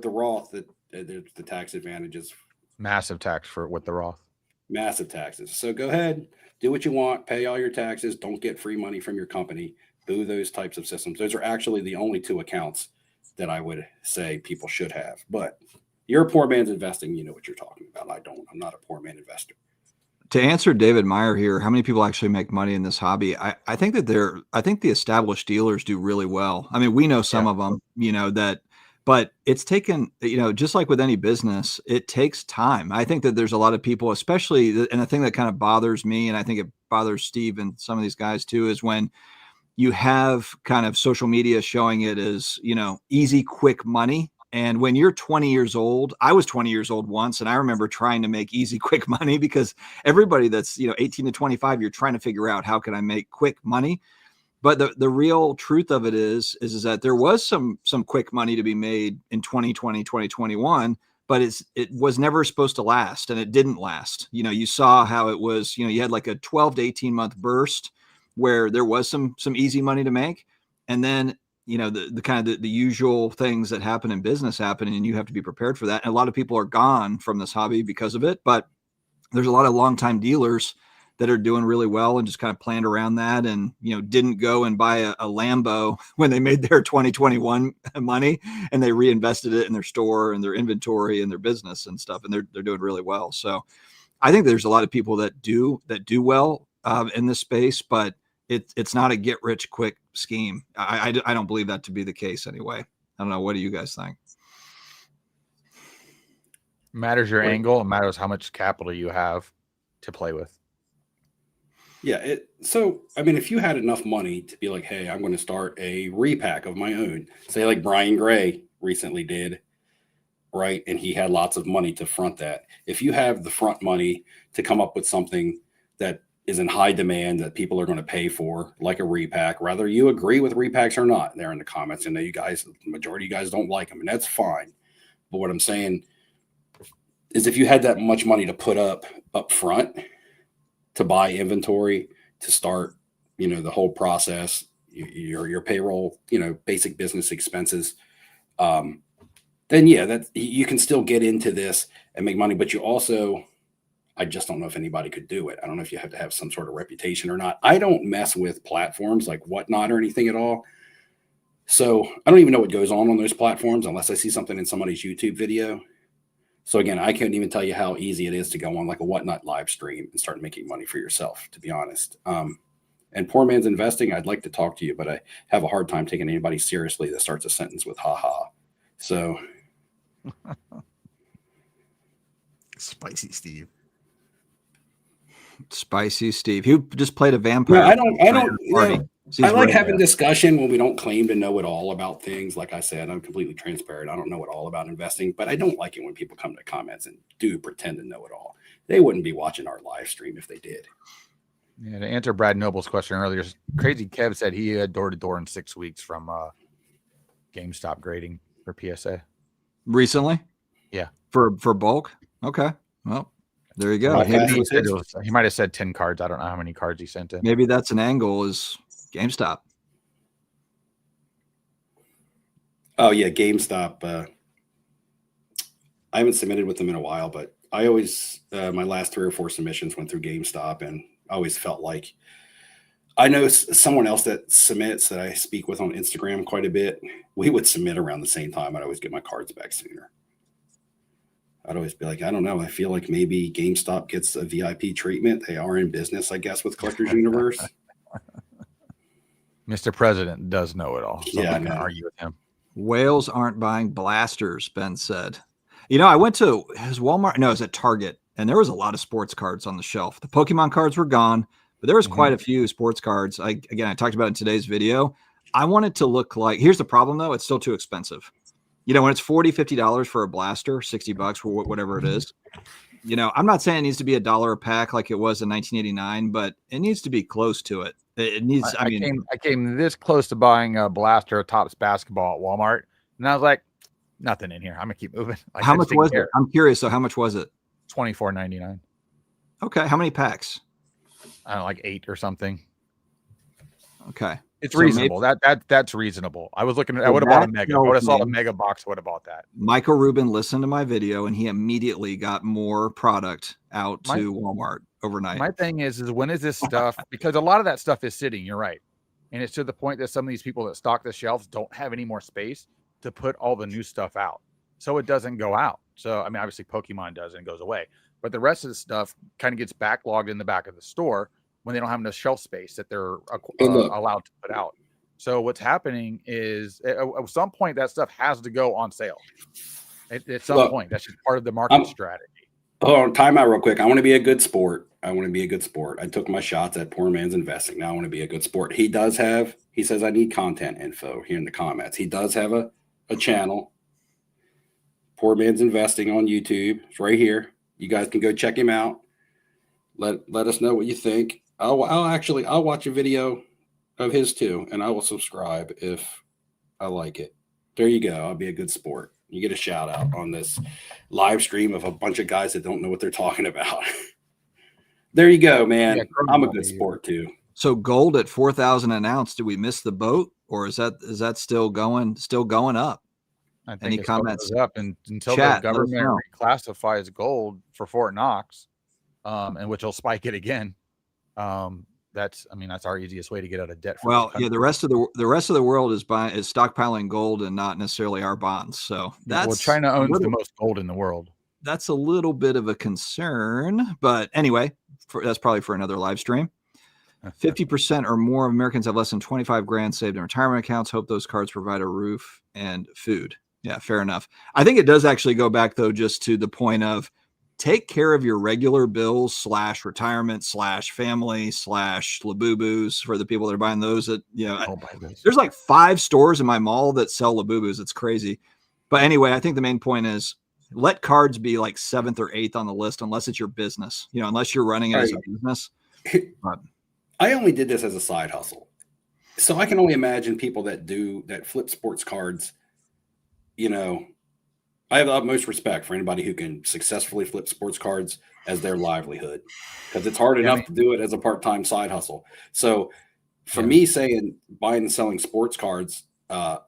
the Roth, the tax advantages. Massive tax with the Roth. Massive taxes. So go ahead, do what you want, pay all your taxes. Don't get free money from your company. Boo those types of systems. Those are actually the only two accounts that I would say people should have. But you're a poor man's investing. You know what you're talking about. I don't. I'm not a poor man investor. To answer David Meyer here, how many people actually make money in this hobby? I think that I think the established dealers do really well. I mean, we know some of them, but it's taken, just like with any business, it takes time. I think that there's a lot of people, especially, and the thing that kind of bothers me, and I think it bothers Steve and some of these guys too, is when you have kind of social media showing it as, easy, quick money. And when you're 20 years old, I was 20 years old once, and I remember trying to make easy, quick money, because everybody that's, 18 to 25, you're trying to figure out how can I make quick money. But the real truth of it is that there was some quick money to be made in 2020, 2021, but it was never supposed to last, and it didn't last. You saw how it was. You had like a 12 to 18 month burst where there was some easy money to make, and then the kind of the usual things that happen in business happen, and you have to be prepared for that. And a lot of people are gone from this hobby because of it, but there's a lot of longtime dealers that are doing really well and just kind of planned around that, and didn't go and buy a Lambo when they made their 2021 money, and they reinvested it in their store and their inventory and their business and stuff, and they're doing really well. So I think there's a lot of people that do well in this space, but it's not a get rich quick scheme. I don't believe that to be the case anyway. I don't know. What do you guys think? Matters your angle. It matters how much capital you have to play with. Yeah. So, I mean, if you had enough money to be like, hey, I'm going to start a repack of my own, say like Brian Gray recently did, right? And he had lots of money to front that. If you have the front money to come up with something that is in high demand that people are going to pay for, like a repack, whether you agree with repacks or not, there in the comments. And you guys, the majority of you guys don't like them, and that's fine. But what I'm saying is, if you had that much money to put up front to buy inventory, to start, the whole process, your payroll, basic business expenses, then yeah, that you can still get into this and make money. But you also, I just don't know if anybody could do it. I don't know if you have to have some sort of reputation or not. I don't mess with platforms like Whatnot or anything at all. So I don't even know what goes on those platforms unless I see something in somebody's YouTube video. So again, I can't even tell you how easy it is to go on like a Whatnot live stream and start making money for yourself, to be honest. And Poor Man's Investing, I'd like to talk to you, but I have a hard time taking anybody seriously that starts a sentence with haha. So Spicy Steve. He just played a vampire. No, I don't. So I like right having there. discussion when we don't claim to know it all about things. Like I said, I'm completely transparent. I don't know it all about investing, but I don't like it when people come to comments and do pretend to know it all. They wouldn't be watching our live stream if they did. Yeah, to answer Brad Noble's question earlier, Crazy Kev said he had door-to-door in 6 weeks from GameStop grading for PSA. Recently? Yeah. For bulk? Okay. Well, there you go. How fast He was his? might have said 10 cards. I don't know how many cards he sent in. Maybe that's an angle, is GameStop. Oh yeah, GameStop. I haven't submitted with them in a while, but I always my last 3 or 4 submissions went through GameStop, and I always felt like I know someone else that submits that I speak with on Instagram quite a bit. We would submit around the same time. I'd always get my cards back sooner. I'd always be like, I don't know. I feel like maybe GameStop gets a VIP treatment. They are in business, I guess, with Collectors Universe. Mr. President does know it all. So Yeah, I I can know. argue with him. Whales aren't buying blasters, Ben said. I went to his Walmart. No, it was at Target, and there was a lot of sports cards on the shelf. The Pokemon cards were gone, but there was quite a few sports cards. I talked about it in today's video. I want it to look like, here's the problem though, it's still too expensive. When it's $40, $50 for a blaster, $60 for whatever it is, I'm not saying it needs to be $1 a pack like it was in 1989, but it needs to be close to it. It needs, I came this close to buying a blaster of Topps basketball at Walmart, and I was like, nothing in here. I'm gonna keep moving. How much was it? I'm curious. So how much was it? $24.99. Okay. How many packs? I don't know, like 8 or something. Okay. It's reasonable. That's reasonable. I was looking at, I would have bought a mega. I would have saw a mega box. Would have bought that. Michael Rubin listened to my video, and he immediately got more product out to Walmart overnight. My thing is when is this stuff? Because a lot of that stuff is sitting. You're right, and it's to the point that some of these people that stock the shelves don't have any more space to put all the new stuff out, so it doesn't go out. So I mean, obviously Pokemon does and it goes away, but the rest of the stuff kind of gets backlogged in the back of the store when they don't have enough shelf space that they're allowed to put out. So what's happening is at some point that stuff has to go on sale. At some point, that's just part of the market strategy. Hold on, time out real quick. I want to be a good sport. I took my shots at Poor Man's Investing. Now I want to be a good sport. He says I need content info here in the comments. He does have a channel, Poor Man's Investing on YouTube. It's right here. You guys can go check him out. Let us know what you think. I'll watch a video of his too, and I will subscribe if I like it. There you go. I'll be a good sport. You get a shout out on this live stream of a bunch of guys that don't know what they're talking about. There you go, man. Yeah, I'm a good sport too. So gold at 4,000 an ounce. Did we miss the boat, or is that still going up? I think Any it's comments? up until Chat, the let us government know. reclassifies gold for Fort Knox, and which will spike it again. That's our easiest way to get out of debt. Well, yeah, the rest of the world is stockpiling gold and not necessarily our bonds. So that's China owns the most gold in the world. That's a little bit of a concern, but anyway, that's probably for another live stream. 50% or more of Americans have less than 25 grand saved in retirement accounts. Hope those cards provide a roof and food. Yeah, fair enough. I think it does actually go back though, just to the point of take care of your regular bills / retirement / family / Labubus for the people that are buying those. That there's like 5 stores in my mall that sell Labubus. It's crazy. But anyway, I think the main point is let cards be like 7th or 8th on the list, unless it's your business. Unless you're running it as a business. But I only did this as a side hustle, so I can only imagine people that flip sports cards. I have the utmost respect for anybody who can successfully flip sports cards as their livelihood, because it's hard enough to do it as a part-time side hustle. So for me, saying buying and selling sports cards has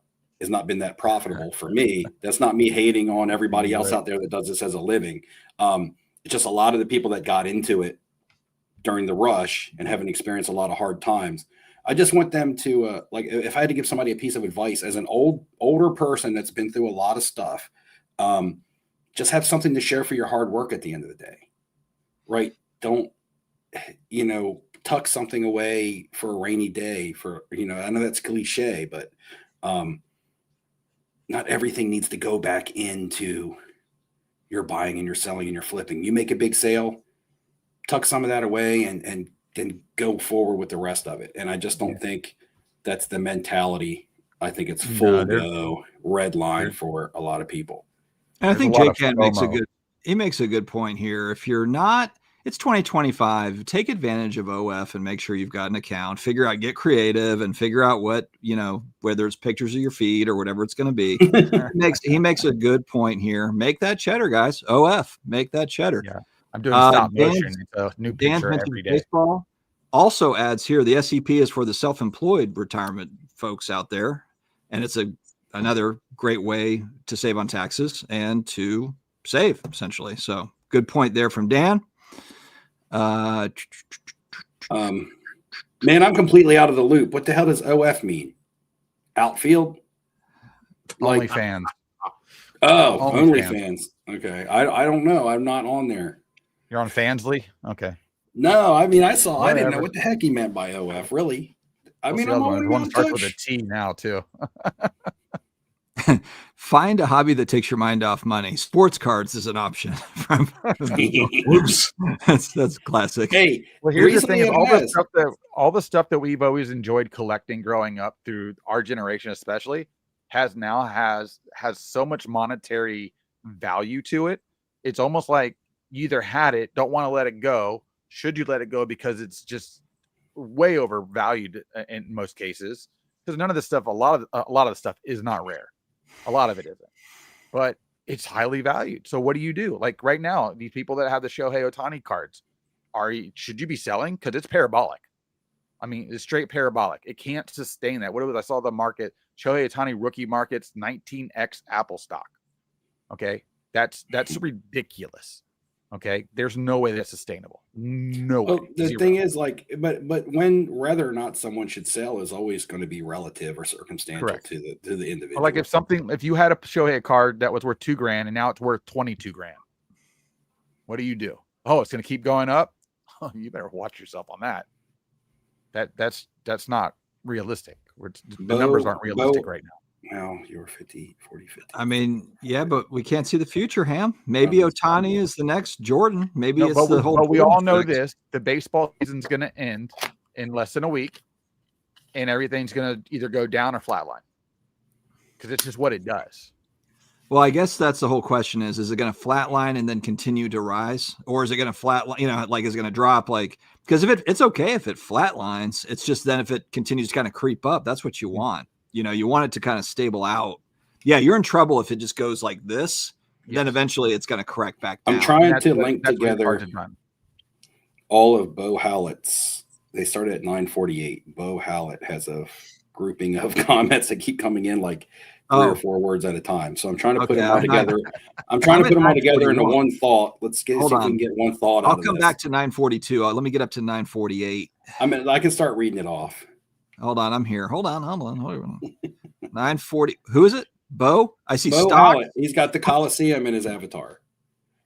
not been that profitable for me. That's not me hating on everybody else out there that does this as a living. It's just a lot of the people that got into it during the rush and haven't experienced a lot of hard times. I just want them to if I had to give somebody a piece of advice as an older person that's been through a lot of stuff, just have something to share for your hard work at the end of the day, right? Don't, tuck something away for a rainy day I know that's cliche, but not everything needs to go back into your buying and your selling and your flipping. You make a big sale, tuck some of that away and then go forward with the rest of it. And I just don't think that's the mentality. I think it's full go red line for a lot of people. And I think J-Cat makes a good point here. If you're not, it's 2025, take advantage of OF and make sure you've got an account, get creative and figure out what, whether it's pictures of your feed or whatever it's going to be. He makes a good point here. Make that cheddar, guys. OF, make that cheddar. Yeah. I'm doing stop motion. It's a new picture every day. Baseball also adds here, the SEP is for the self-employed retirement folks out there. And it's another great way to save on taxes and to save, essentially. So good point there from Dan. Man, I'm completely out of the loop. What the hell does OF mean? Outfield? Only fans. Oh, only fans. Okay. I don't know. I'm not on there. You're on Fansly? Okay. No, I didn't know what the heck he meant by OF, really. I'm only one starts with a T now too. Find a hobby that takes your mind off money. Sports cards is an option. Oops. That's classic. Hey, well, here's the thing: all the stuff that we've always enjoyed collecting growing up through our generation, especially, has so much monetary value to it. It's almost like you either had it, don't want to let it go. Should you let it go because it's just way overvalued in most cases? Because none of this stuff, a lot of the stuff is not rare. A lot of it isn't, but it's highly valued. So what do you do? Like right now, these people that have the Shohei Ohtani cards, should you be selling? Because it's parabolic. I mean, it's straight parabolic. It can't sustain that. What it was, I saw the market, Shohei Ohtani rookie market's 19x Apple stock. Okay, that's ridiculous. Okay, there's no way that's sustainable. No way. The thing is, but when whether or not someone should sell is always going to be relative or circumstantial to the individual. Like if you had a Shohei card that was worth $2,000 and now it's worth $22,000, what do? Oh, it's going to keep going up. Oh, you better watch yourself on that. That's not realistic. The numbers aren't realistic right now. Well, you were 40, 50. I mean, yeah, but we can't see the future, Ham. Maybe Ohtani is the next Jordan. Maybe it's the whole. But we all know this: the baseball season's going to end in less than a week, and everything's going to either go down or flatline because it's just what it does. Well, I guess that's the whole question: is it going to flatline and then continue to rise, or is it going to flatline? Is it going to drop? Because if it's okay if it flatlines, it's just then if it continues to kind of creep up, that's what you want. You want it to kind of stable out. Yeah, you're in trouble if it just goes like this. Yes. Then eventually it's going to correct back down. I'm trying That's to what- link that's what it's hard together to run. all of Bo Hallett's. They started at 948. Bo Hallett has a grouping of comments that keep coming in like 3 or 4 words at a time. So I'm trying to put them all together. I'm trying to put them all together into one thought. Let's see if we can get one thought out of this. I'll come back to 942. Let me get up to 948. I can start reading it off. Hold on, I'm here. Hold on. 940. Who is it? Bo? I see Bo stock. Hallett. He's got the Coliseum in his avatar.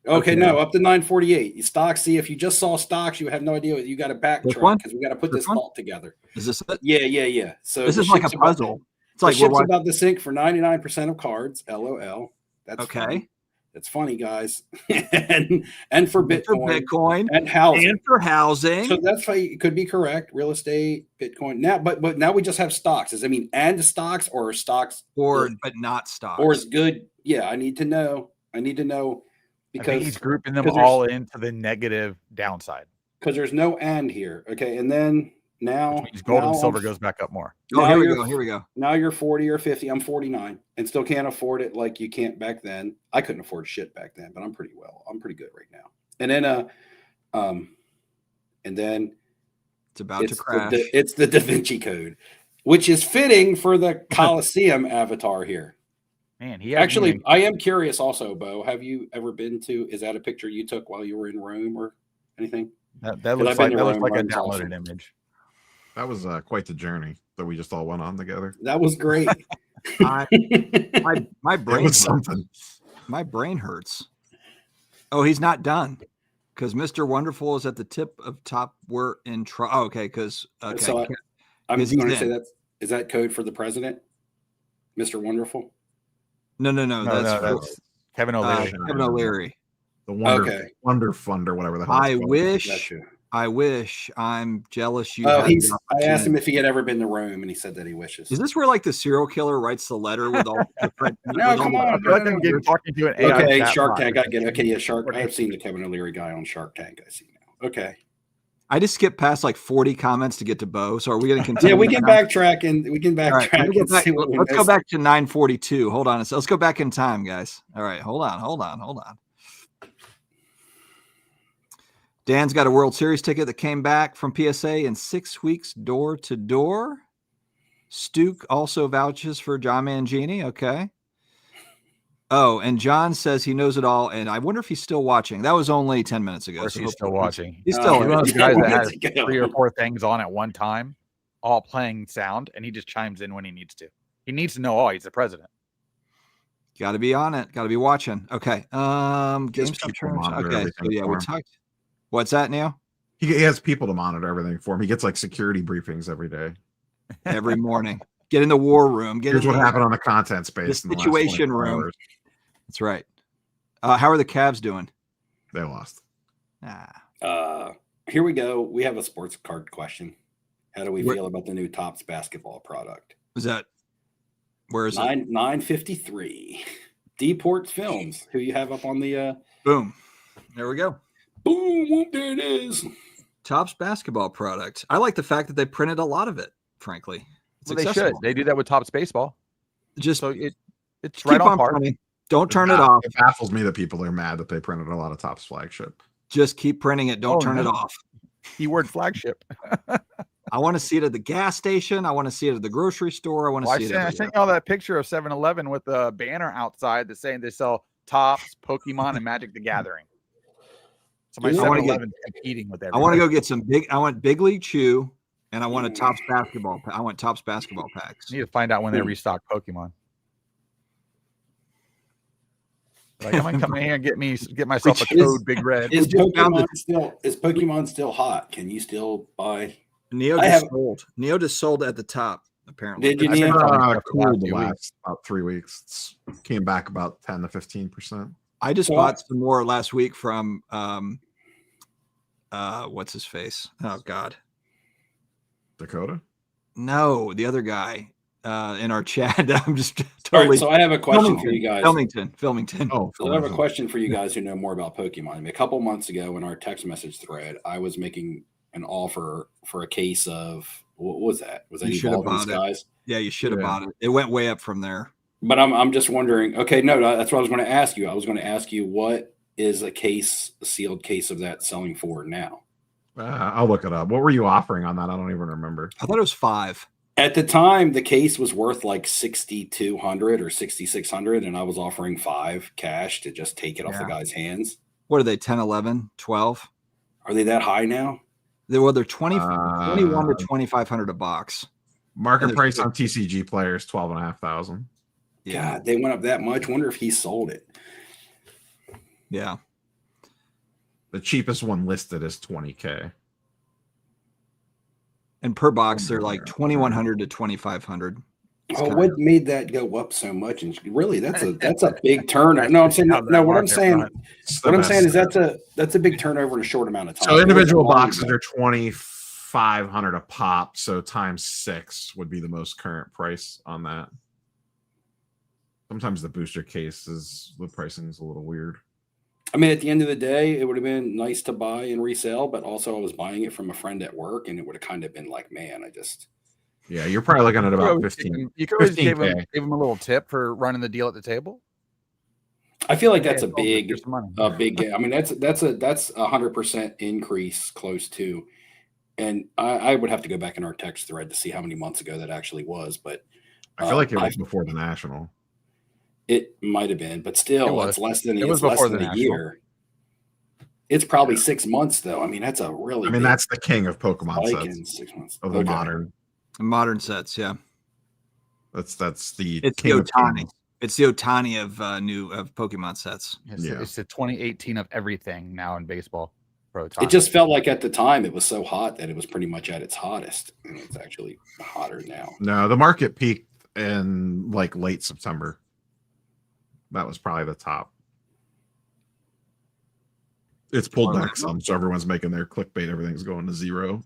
Okay, no, up to 948. Stocks. See, if you just saw stocks, you have no idea. You got to backtrack because we got to put this thought together. Is this it? Yeah. So this is like a puzzle. It's like ship's about to sink for 99% of cards. LOL. That's okay. Funny. That's funny, guys. and for Bitcoin, and housing. And for housing. So that's why it could be correct. Real estate, Bitcoin. Now, but now we just have stocks. Does it mean and stocks or stocks but not stocks? Or is good? Yeah, I need to know. Because I think he's grouping them all into the negative downside. Because there's no and here. Okay, and then now gold and silver goes back up more. Oh, here we go. Now you're 40 or 50. I'm 49 and still can't afford it like you can't back then. I couldn't afford shit back then, but I'm pretty good right now. And then it's about to crash. It's the Da Vinci Code, which is fitting for the Coliseum avatar here. Man, I am curious also, Bo. Have you ever been to? Is that a picture you took while you were in Rome or anything? That looks like a downloaded image. That was quite the journey that we just all went on together. That was great. my brain was something. My brain hurts. Oh, he's not done because Mr. Wonderful is at the tip of top. We're in trouble. Oh, okay, because so I'm going to say is that code for the president, Mr. Wonderful? No. That's Kevin O'Leary. Kevin O'Leary. The Wonder Fund or whatever the hell. I wish. I'm jealous. I asked him if he had ever been to Rome, and he said that he wishes. Is this where like the serial killer writes the letter with all the No, come on. I feel like I'm getting talking to an AI. Okay, Shark Tank. I get it. Okay, yeah, Shark. I have seen the Kevin O'Leary guy on Shark Tank. I see now. Okay. I just skipped past like 40 comments to get to Bo. So are we going to continue? Yeah, we can backtrack and let's go back to 942. Hold on. So let's go back in time, guys. All right. Hold on. Dan's got a World Series ticket that came back from PSA in 6 weeks, door to door. Stuke also vouches for John Mangini. Okay. Oh, and John says he knows it all, and I wonder if he's still watching. That was only 10 minutes ago. Of course, he's still watching. He's still one of those guys that has 3 or 4 things on at one time, all playing sound, and he just chimes in when he needs to. He needs to know all. He's the president. Got to be on it. Got to be watching. Okay. GameStop terms. Okay. So yeah, we talked. What's that, Neil? He has people to monitor everything for him. He gets like security briefings every day, every morning. Get in the war room. Here's what happened on the content space. The situation room. Hours. That's right. How are the Cavs doing? They lost. Here we go. We have a sports card question. How do we feel about the new Topps basketball product? Where is it? 953. D-Port Films, who you have up on the boom. There we go. Boom, there it is. Topps basketball product. I like the fact that they printed a lot of it, frankly. They should. They do that with Topps baseball. Just so it's right on par. Don't turn it off. It baffles me that people are mad that they printed a lot of Topps flagship. Just keep printing it. Don't turn it off. Keyword flagship. I want to see it at the gas station. I want to see it at the grocery store. I want to see it. I sent you all that picture of 7-Eleven with a banner outside that's saying they sell Topps, Pokemon, and Magic the Gathering. Somebody 7-Eleven competing with everything. I want to go get some I want Big League Chew, and I want a Topps basketball. I want Topps basketball packs. I need to find out when they restock Pokemon. Like, I'm gonna come in here and get myself a code Big Red. Is Pokemon still hot? Can you still buy? Neo just sold at the top. Apparently, did you? Cooled the last about 3 weeks. It came back about 10 to 15%. I just bought some more last week from what's his face? Oh God, Dakota? No, the other guy in our chat. I'm just totally. All right, so I have a question for you guys. Filmington. Oh, so I have a question for you guys who know more about Pokemon. I mean, a couple months ago in our text message thread, I was making an offer for a case of what was that? Was that Evolving Skies? Yeah, you should have bought it. It went way up from there. But I'm just wondering. Okay, no, that's what I was going to ask you. I was going to ask you, what is a sealed case of that selling for now? I'll look it up. What were you offering on that? I don't even remember. I thought it was 5. At the time, the case was worth like 6,200 or 6,600, and I was offering 5 cash to just take it off the guy's hands. What are they? 10, 11, 12? Are they that high now? They're 21 to 2,500 a box. Market price on TCG players 12,500. Yeah. God, they went up that much. Wonder if he sold it. Yeah. The cheapest one listed is 20K. And per box, they're like 2,100 to 2,500. What made that go up so much? And really, that's a big turnover. No, I'm saying what I'm saying is that's a big turnover in a short amount of time. So individual boxes are 2,500 a pop. So times 6 would be the most current price on that. Sometimes the booster cases, the pricing is a little weird. I mean, at the end of the day, it would have been nice to buy and resell, but also I was buying it from a friend at work, and it would have kind of been like, man, Yeah, you're probably looking at about 15. You could always give him a little tip for running the deal at the table. I feel like that's a big. I mean, that's 100% increase close to, and I would have to go back in our text thread to see how many months ago that actually was, but I feel like it was before the National. It might have been, but still, it's less than a year. It's probably 6 months, though. I mean, that's a really. I mean, that's the king of Pokemon sets. 6 months of the modern sets. Yeah, it's the king Otani. It's the Otani of Pokemon sets. It's the 2018 of everything now in baseball. It just felt like at the time it was so hot that it was pretty much at its hottest. And it's actually hotter now. No, the market peaked in like late September. That was probably the top. It's pulled back some, so everyone's making their clickbait. Everything's going to zero.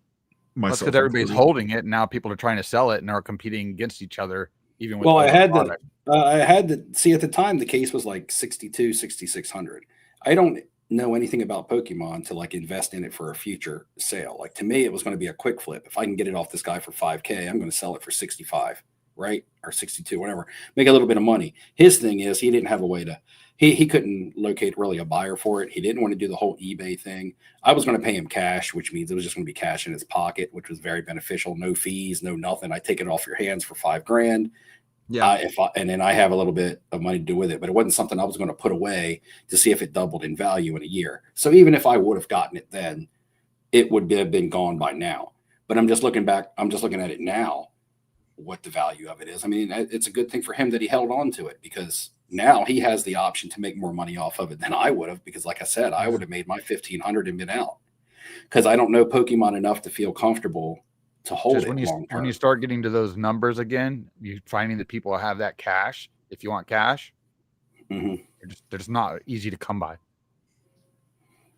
That's because everybody's holding it, and now people are trying to sell it and are competing against each other. Even with I had to see at the time the case was like 6,600. I don't know anything about Pokemon to like invest in it for a future sale. Like to me, it was going to be a quick flip. If I can get it off this guy for 5K, I'm going to sell it for 65. Right, or 62, whatever, make a little bit of money. His thing is he didn't have a way to, he couldn't locate really a buyer for it. He didn't want to do the whole eBay thing. I was going to pay him cash, which means it was just going to be cash in his pocket, which was very beneficial. No fees, no nothing. I take it off your hands for $5,000. Yeah. And then I have a little bit of money to do with it, but it wasn't something I was going to put away to see if it doubled in value in a year. So even if I would have gotten it then, it would have been gone by now. But I'm just looking back. I'm just looking at it now, what the value of it is. I mean, it's a good thing for him that he held on to it, because now he has the option to make more money off of it than I would have, because like I said, I would have made my 1,500 and been out, because I don't know Pokemon enough to feel comfortable to hold it long term. When you start getting to those numbers again, you're finding that people have that cash. If you want cash, they're just not easy to come by.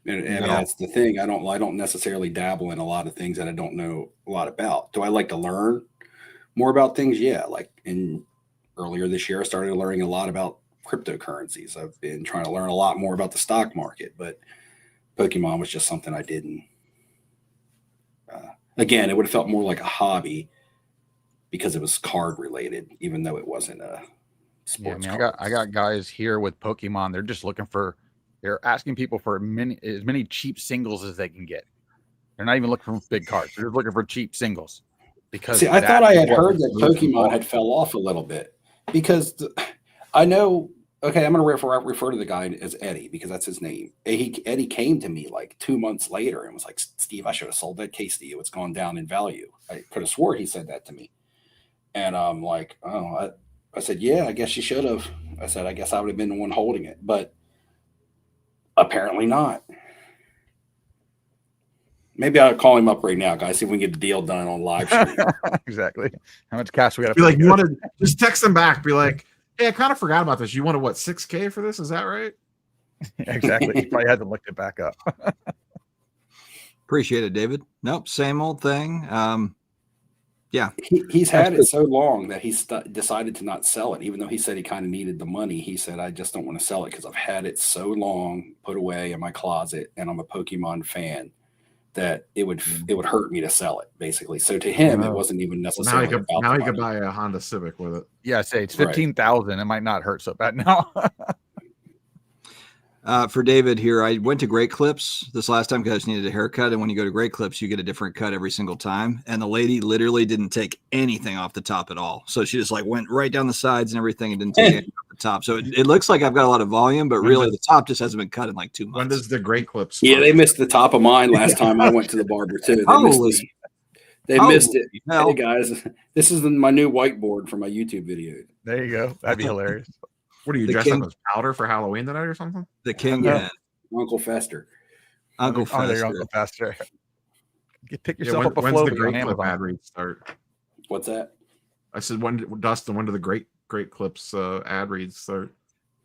And that's the thing. I don't necessarily dabble in a lot of things that I don't know a lot about. Do I like to learn more about things? Yeah. Like earlier this year, I started learning a lot about cryptocurrencies. I've been trying to learn a lot more about the stock market, but Pokemon was just something I didn't. Again, it would have felt more like a hobby because it was card related, even though it wasn't a sports. Yeah, I got guys here with Pokemon. They're just they're asking people for as many cheap singles as they can get. They're not even looking for big cards. They're just looking for cheap singles. Because I thought I had heard that Pokemon had fell off a little bit, because I know. Okay, I'm going to refer to the guy as Eddie, because that's his name. Eddie came to me like 2 months later and was like, "Steve, I should have sold that case to you. It's gone down in value." I could have swore he said that to me, and I'm like, "Oh," I said, "Yeah, I guess you should have." I said, "I guess I would have been the one holding it," but apparently not. Maybe I'll call him up right now, guys. See if we can get the deal done on live stream. Exactly. How much cash we got to be like? You want to just text them back? Be like, "Hey, I kind of forgot about this. You wanted what, 6K for this? Is that right?" Exactly. He probably hasn't looked it back up. Appreciate it, David. Nope, same old thing. Yeah, he's had it so long that he's decided to not sell it, even though he said he kind of needed the money. He said, "I just don't want to sell it because I've had it so long, put away in my closet, and I'm a Pokemon fan." that it would hurt me to sell it, basically. So to him, it wasn't even necessarily. Now he could buy a Honda Civic with it. Yeah, say it's 15,000. It might not hurt so bad now. For David here, I went to Great Clips this last time because I just needed a haircut. And when you go to Great Clips, you get a different cut every single time. And the lady literally didn't take anything off the top at all. So she just like went right down the sides and everything and didn't take anything off the top. So it looks like I've got a lot of volume, but really the top just hasn't been cut in like 2 months. When does the Great Clips? Yeah, they missed the top of mine last time I went to the barber too. They missed it. Hell. Hey guys, this is my new whiteboard for my YouTube video. There you go. That'd be hilarious. What are you dressed up as powder for Halloween tonight or something? The King. Uncle Fester. Uncle Fester. There you go, Uncle Fester. Pick yourself up a when's float the Great on Clip Amazon. ad reads start? What's that? I said, when do the Great Clips ad reads start?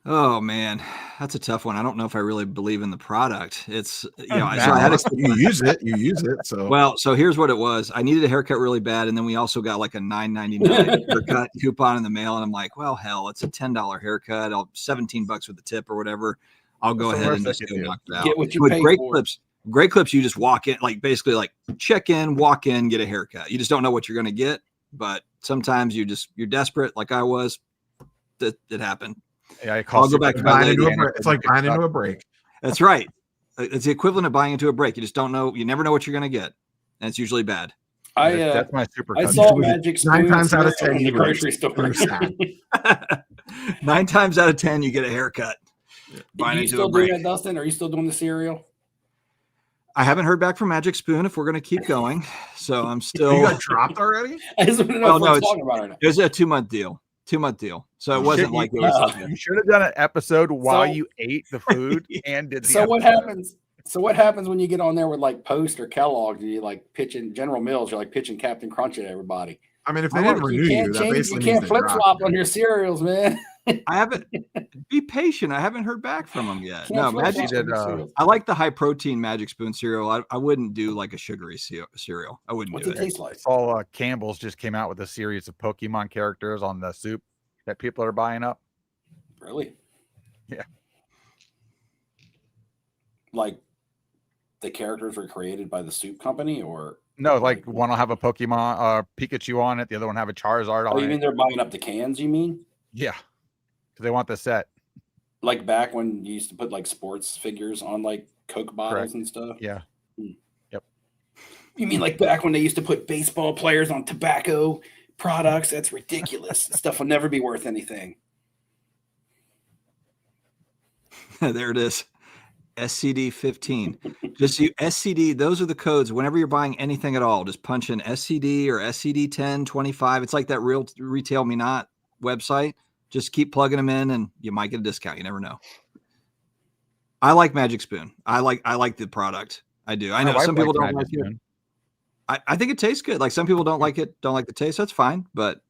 Oh man, that's a tough one. I don't know if I really believe in the product. It's so I had you use it. So here's what it was. I needed a haircut really bad, and then we also got like a $9.99 haircut coupon in the mail, and I'm like, well, hell, it's a $10 haircut. I'll $17 with the tip or whatever. I'll go ahead and just go knock it out. Get what you With pay Great for. Great Clips, you just walk in, like basically like check in, walk in, get a haircut. You just don't know what you're gonna get, but sometimes you're desperate, like I was. It happened. Yeah, I'll go back to my lady. It's like buying into a break. That's right. It's the equivalent of buying into a break. You just don't know. You never know what you're going to get, and it's usually bad. That's my super. I saw Magic Spoon 9 times out of 10 in the grocery store. 9 times out of 10, you get a haircut. Are you still doing that, Dustin? Are you still doing the cereal? I haven't heard back from Magic Spoon if we're going to keep going. So I'm still. You got dropped already? I just want to know what we're talking about right now. It was a 2-month deal. 2-month deal. So it wasn't like it was. You should have done an episode while you ate the food and did the So what episode. happens? So what happens when you get on there with like Post or Kellogg's and you like pitching General Mills? You're like pitching Captain Crunch at everybody. I mean, if they didn't renew you, that basically you can't means flip flop on your cereals, man. I haven't. Be patient. I haven't heard back from them yet. No, Magic. flip-flop. I like the high protein Magic Spoon cereal. I wouldn't do like a sugary cereal. I wouldn't What's do it it. taste like? All Campbell's just came out with a series of Pokemon characters on the soup that people are buying up. Really? Yeah. Like the characters were created by the soup company, or No, like one will have a Pokemon Pikachu on it, the other one have a Charizard on you it. mean they're buying up the cans? You mean Yeah, because they want the set. like back when you used to put like sports figures on like Coke bottles Correct. and stuff? Yeah. Yep. You mean like back when they used to put baseball players on tobacco products? That's ridiculous. Stuff will never be worth anything. There it is. SCD 15. Just you SCD. Those are the codes. Whenever you're buying anything at all, just punch in SCD or SCD 10 25. It's like that real Retail Me Not website. Just keep plugging them in, and you might get a discount. You never know. I like Magic Spoon. I like the product. I do. I know some people don't like it. I think it tastes good. Like some people don't like it. Don't like the taste. That's fine. But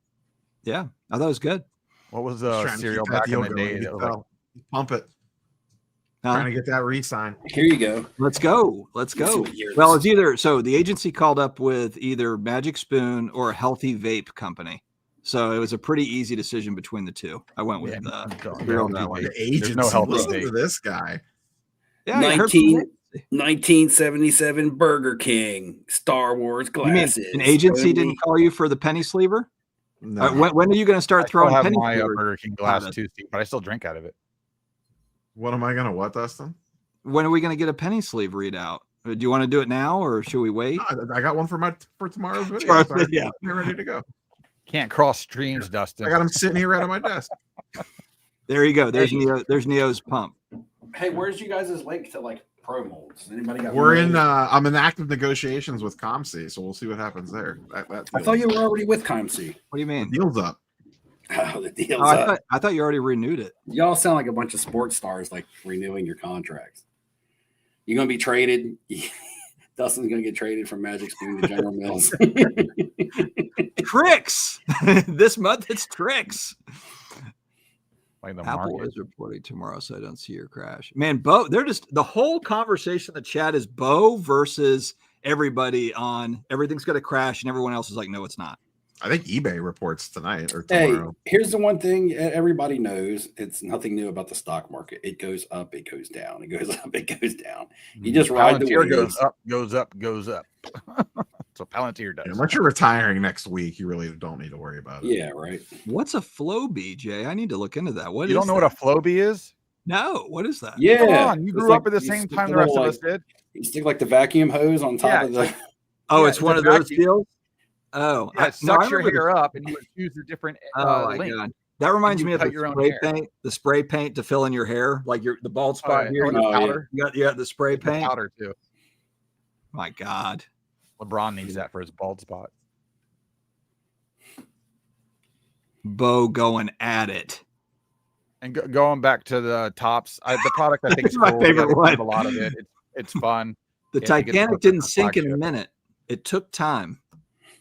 yeah, I thought it was good. What was the cereal back in the day? That was like, Pump it. Huh? Trying to get that re-sign. Here you go. Let's go. Let's go. Well, it's either so the agency called up with either Magic Spoon or a Healthy Vape company. So it was a pretty easy decision between the two. I went with The agency. no help Listen with to this guy. yeah, I heard from 1977 Burger King Star Wars you mean glasses. an agency didn't call you for the penny sleever? No. When are you going to start I still throwing have penny my sleevers? Burger King glass too, Steve, but I still drink out of it. What am I gonna what, Dustin? When are we going to get a penny sleeve readout? Do you want to do it now or should we wait? No, I got one for tomorrow's video. So Yeah. I'm ready to go. Can't cross streams, Dustin. I got them sitting here right on my desk. There you go. There's Hey. Neo. There's Neo's pump. Hey, where's you guys' link to like pro molds? Anybody got? We're in. molds? I'm in active negotiations with ComC, so we'll see what happens there. I thought you were already with ComC. What do you mean? deal's up. Oh, the deal's Oh, up. I thought you already renewed it. Y'all sound like a bunch of sports stars, like renewing your contracts. You're gonna be traded. Dustin's gonna get traded from Magic Spoon to General Mills. Tricks. This month it's Tricks. Like the Apple market. is reporting tomorrow, so I don't see your crash. Man, Bo, they're just the whole conversation in the chat is Bo versus everybody on everything's going to crash, and everyone else is like, no, it's not. I think eBay reports tonight or Hey, tomorrow. here's the one thing everybody knows. It's nothing new about the stock market. It goes up, it goes down. It goes up, it goes down. You just ride the Palantir waves. goes up, goes up, goes up. So Palantir does. Unless you're retiring next week, you really don't need to worry about it. Yeah, right. What's a flow BJ? I need to look into that. What You don't know what a Flowbee is? No, what is that? Yeah. Come on, you It's grew like up at the you same stick time the the rest little, of us did. You stick like the vacuum hose on top Yeah, of the. Oh, Yeah, it's it's one a of those vacuum. deals. Oh, Yeah, it sucks your hair up, and you would choose the different Oh my length. god, that reminds you me of cut the your own spray hair. paint. The spray paint to fill in your hair, like the bald spot yeah. here. Or the Oh, yeah. powder. You got the spray The paint. powder too. My god, LeBron needs that for his bald spot. Bo going at it. And going back to the tops, the product I think is My cool. favorite We have one. a lot of it. It's fun. The Yeah, I think it's Titanic perfect didn't for sink in a flagship. minute. It took time.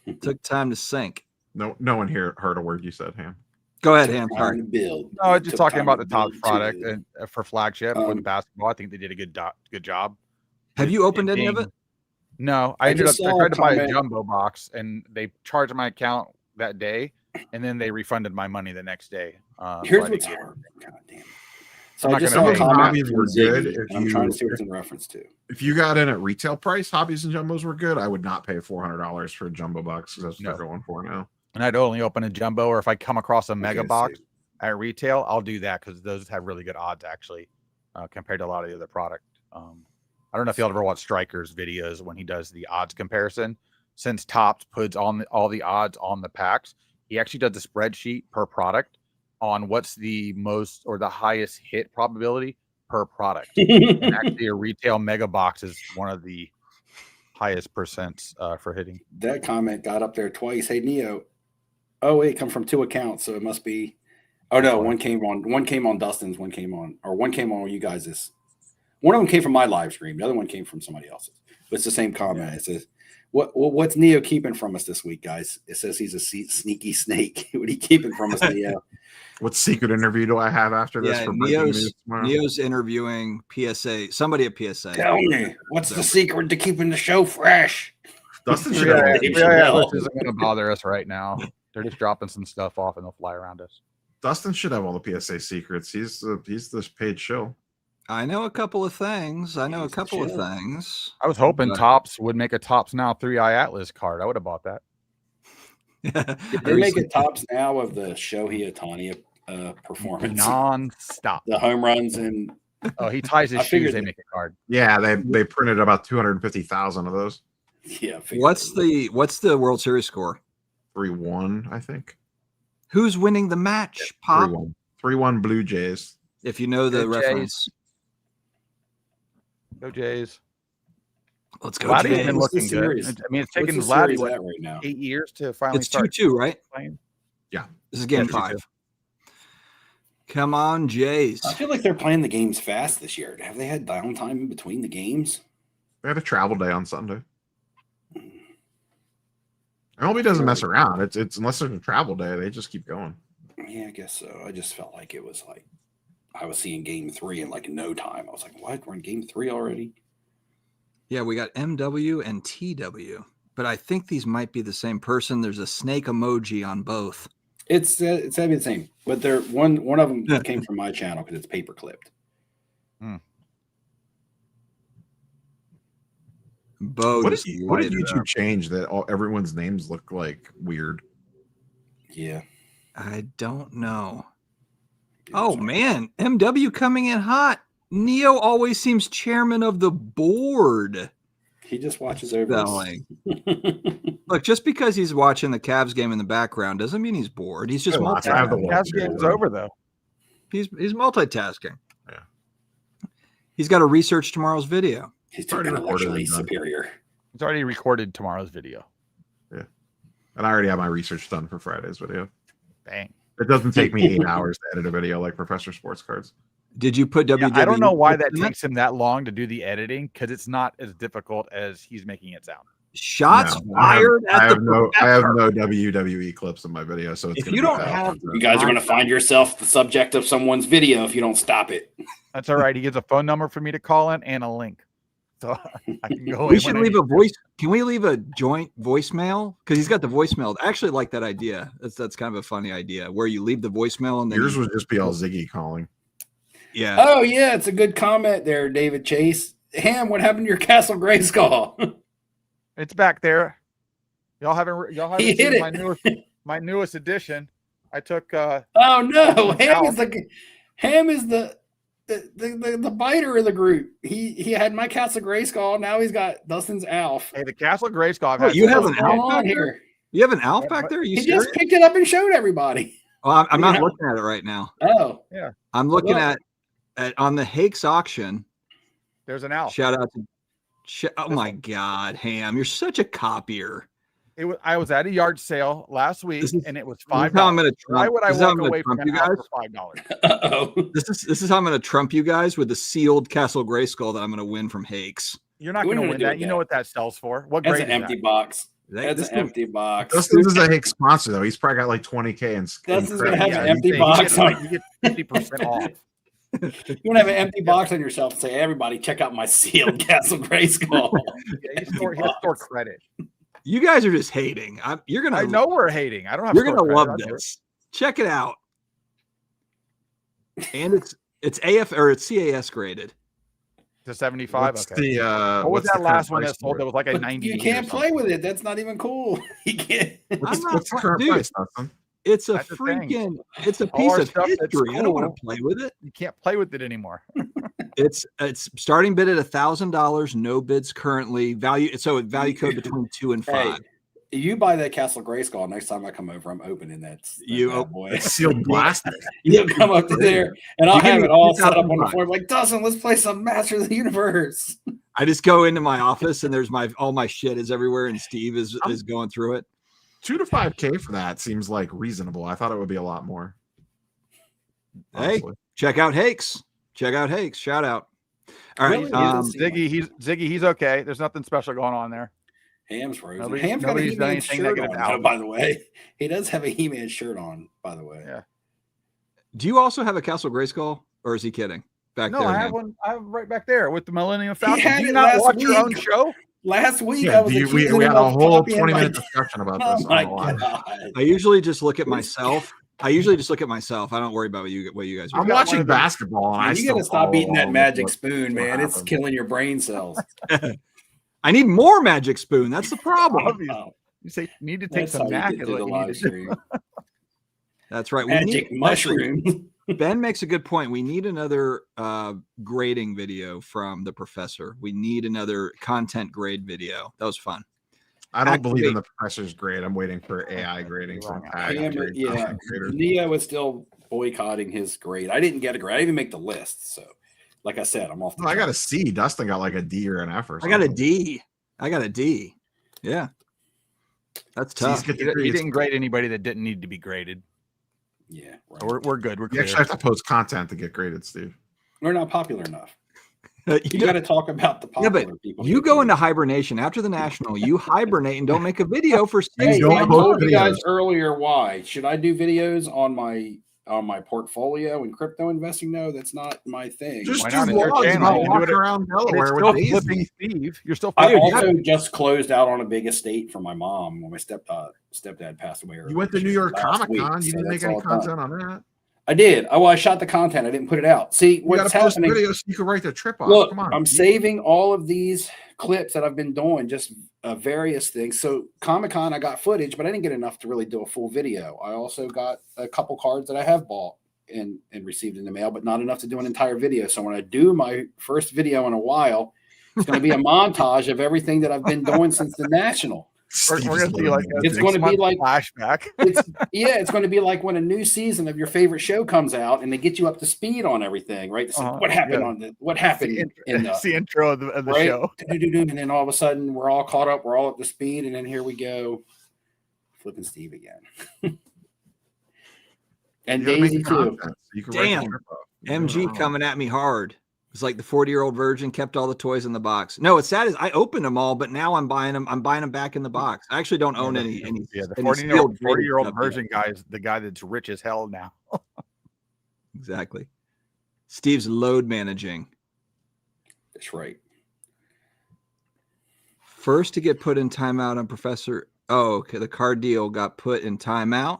It took time to sink. No one here heard a word you said, Ham. Go ahead, Took Ham. time Sorry. to build. No, It just took talking time about to the top build, product too. and for flagship with the Um, basketball. I think they did a good job. Have you opened any of it? No, I I ended up. just I saw tried a to buy a comment. jumbo box, and they charged my account that day, and then they refunded my money the next day. So Here's I what's didn't get it. hard. God damn it. So I'm I not just gonna saw a pay. comment Hobbies from were good Ziggy, if and I'm you- trying to see what it's in reference to. If you got in at retail price, hobbies and jumbos were good. I would not pay $400 for a jumbo box because that's what No. they're going for now. And I'd only open a jumbo, or if I come across a mega Okay, box so- at retail, I'll do that because those have really good odds actually, compared to a lot of the other product. I don't know if you'll ever watch Striker's videos when he does the odds comparison. Since Topps puts on all the odds on the packs, he actually does a spreadsheet per product on what's the most or the highest hit probability per product. And actually, a retail mega box is one of the highest percents for hitting. That comment got up there twice. Hey Neo. Oh wait, come from 2 accounts, so it must be. Oh no, one came on Dustin's, one came on you guys'. One of them came from my live stream. The other one came from somebody else's. But it's the same comment. It says, "What's Neo keeping from us this week, guys?" It says he's a sneaky snake. What are you keeping from us, Neo? What secret interview do I have after this Yeah, for breaking news tomorrow? Neo's interviewing PSA. Somebody at PSA. Tell me, what's the secret to keeping the show fresh? Dustin should Yeah, have all yeah, the yeah. which isn't going to bother us right now. They're just dropping some stuff off, and they'll fly around us. Dustin should have all the PSA secrets. He's the paid shill. I know a couple of things. Chill. I was hoping But- Topps would make a Topps Now 3i Atlas card. I would have bought that. Did they make it tops now of the Shohei Ohtani performance? Non-stop. The home runs and Oh, he ties his I figured shoes. They that- make a card. Yeah, they printed about 250,000 of those. yeah. I figured What's it. the World Series score? 3-1, I think. Who's winning the match, Pop? 3-1. 3-1 Blue Jays. If you know the Go Jays. reference. Go Jays. Let's go, Vladdy's Jays. been What's the looking good. series? I mean, it's What's taken the Vladdy series what, at right now? 8 years to finally It's start 2-2, right? playing. This is game Yeah, 5. Come on, Jays. I feel like they're playing the games fast this year. Have they had downtime in between the games? They had a travel day on Sunday. MLB doesn't mess around. It's unless there's a travel day, they just keep going. Yeah, I guess so. I just felt like it was like I was seeing game 3 in like no time. I was like, what? We're in game 3 already? Yeah, we got MW and TW, but I think these might be the same person. There's a snake emoji on both. It's gotta be the same, but they're one of them came from my channel because it's paper clipped. Bo, What just did lighted it YouTube up. change that everyone's names look like weird? Yeah. I don't know. Oh man, MW coming in hot. Neo always seems chairman of the board. He just watches over us. Spelling. Look, just because he's watching the Cavs game in the background doesn't mean he's bored. He's just Oh, I have the multitasking. one. Cavs game's over though. He's multitasking. Yeah. He's got to research tomorrow's video. He's too Already recorded intellectually and done. superior. It's already recorded tomorrow's video. And I already have my research done for Friday's video. Bang. It doesn't take me 8 hours to edit a video like Professor Sports Cards. Did you put WWE? Yeah, I don't know why that in it? takes him that long to do the editing because it's not as difficult as he's making it sound. Shots No, fired I at have the no professor. WWE clips in my video, so it's If gonna you be don't bad have- content. You guys are going to find yourself the subject of someone's video if you don't stop it. That's all right. He gives a phone number for me to call in and a link. so I can go. We in should when I leave need a voice. Can we leave a joint voicemail? Because he's got the voicemail. I actually like that idea. That's kind of a funny idea where you leave the voicemail and then Yours would just be all Ziggy calling. yeah. Oh yeah, it's a good comment there, David Chase. Ham, what happened to your Castle Grayskull? It's back there. Y'all haven't He hit seen my newest edition. I took Oh no, Ham Ham is the biter of the group. He had my Castle Grayskull. Now he's got Dustin's Alf. Hey, the Castle Grayskull. I've Oh, had you have since- an Alf back there? You have an Alf back there? Are you He serious? just picked it up and showed everybody. Oh, I'm not Yeah. looking at it right now. Oh, Yeah, I'm looking Look. at on the Hakes auction. there's an Alf. Shout out to oh my God, Ham, you're such a copier. I was at a yard sale last week, This is- and it was This is how I'm $5. gonna Why trump. would I This is how walk I'm gonna away from trump an you Alf guys. for $5? uh-oh. This is how I'm gonna trump you guys with the sealed Castle Grayskull that I'm gonna win from Hakes. You're not We going to don't win do that. You know that. what that sells for? What That's grade an is empty that? box. This That's an is- empty box. Dustin's is a Hicks sponsor though. He's probably got like 20K in Dustin's credit. gonna have Yeah, an you empty say box on. You get 50% off. You're gonna have an empty box on yourself and say, "Everybody, check out my sealed Castle Grayskull." Yeah, you store credit. You guys are just hating. You're gonna. I know we're hating. I don't have. You're store gonna credit. love I do it. this. Check it out. And it's AF or it's CAS graded. To 75. What's Okay. the what was what's that the last current one price that sold? for That it? was like a But 90. you can't play with it. That's not even cool. You can't. What's I'm not the current dude. price, Dustin? It's a That's the thing. freaking. It's a All piece our of stuff that's history. I don't want cool. to play with it. You can't play with it anymore. It's starting bid at $1,000. No bids currently. Value value code between 2 and 5. Hey, you buy that Castle Grayskull next time I come over. I'm opening that. You bad boy. It's sealed plastic. You'll come up to there, and I'll You give have me it all set up on the $2,000. floor. Like, Dustin, let's play some Masters of the Universe. I just go into my office and there's all my shit is everywhere, and Steve is going through it. 2 to 5K for that seems like reasonable. I thought it would be a lot more. Hey, Honestly. check out Hakes. Check out Hakes. Shout out. All right. Really? Ziggy, he's okay. There's nothing special going on there. Ham's frozen. Nobody- Ham's got a nobody's done He-Man anything shirt negative on, out. by the way. He does have a He-Man shirt on, by the way. Yeah. Do you also have a Castle Grayskull, or is he kidding? Back No, there, I have Ham? one. I have right back there with the Millennium Falcon. had Do you it not last watch your own week. show? Last week, I Yeah, was we accusing had him a of whole copying 20-minute my- discussion about Oh this. my online. god! I usually just look at myself. I don't worry about what you guys are I'm doing. watching basketball, and I Man, you still gotta stop eating that follow magic what- spoon, what man. It's happened. killing your brain cells. I need more Magic Spoon. That's the problem. Obvious. Oh, You say need to take that's some how knack you is get through what the you need live to do. stream. That's right. Magic actually, mushroom. Ben makes a good point. We need another grading video from the professor. We need another content grade video. That was fun. I don't believe in Activate. the professor's grade. I'm waiting for AI grading from Tag. Hammer, yeah, Neo is still boycotting his grade. I didn't get a grade. I didn't even make the list. So, like I said, I'm off. The I got a chart. C. Dustin got like a D or an F or I something. got a D. Yeah. That's tough. C's get He degrees. didn't grade anybody that didn't need to be graded. Yeah, right. So we're good. We're You clear. actually have to post content to get graded, Steve. We're not popular enough. You You got to talk about the Yeah, popular but people. you go into hibernation after the national. You hibernate and don't make a video for 6 Hey, don't I post told you guys videos. earlier why. Should I do videos on my portfolio and crypto investing? No, that's not my thing. Just Why do not? It's your vlogs channel. about You do walking it- around And Delaware it's with still Daisy. flipping Steve. You're still I flipping. also just closed out on a big estate for my mom when my stepdad passed away. You went to New York last Comic week, Con. You so didn't make that's any all done. content on that. I did. Oh, well, I shot the content. I didn't put it out. See, You what's got to post happening? videos so you can write the trip off. Look, Come on. I'm saving all of these clips that I've been doing, just various things. So Comic-Con, I got footage, but I didn't get enough to really do a full video. I also got a couple cards that I have bought and received in the mail, but not enough to do an entire video. So when I do my first video in a while, it's going to be a montage of everything that I've been doing since the National. We're going to see like a It's gonna be 6-month like- flashback. It's going to be like when a new season of your favorite show comes out and they get you up to speed on everything, right? To see what happened yeah. on what happened in It's the intro of the right? show. And then all of a sudden we're all caught up, we're all up to speed, and then here we go, flipping Steve again. And You gotta make Daisy the too. content so you can write the Damn. trip off. MG coming at me hard. It's like the 40-year-old virgin kept all the toys in the box. No, it's sad is I opened them all, but now I'm buying them. I'm buying them back in the box. I actually don't own any. Yeah, the any 40-year-old sealed graded 40-year-old stuff yet. version guy is the guy that's rich as hell now. Exactly. Steve's load managing. That's right. First to get put in timeout on Professor. Oh, okay. The card deal got put in timeout.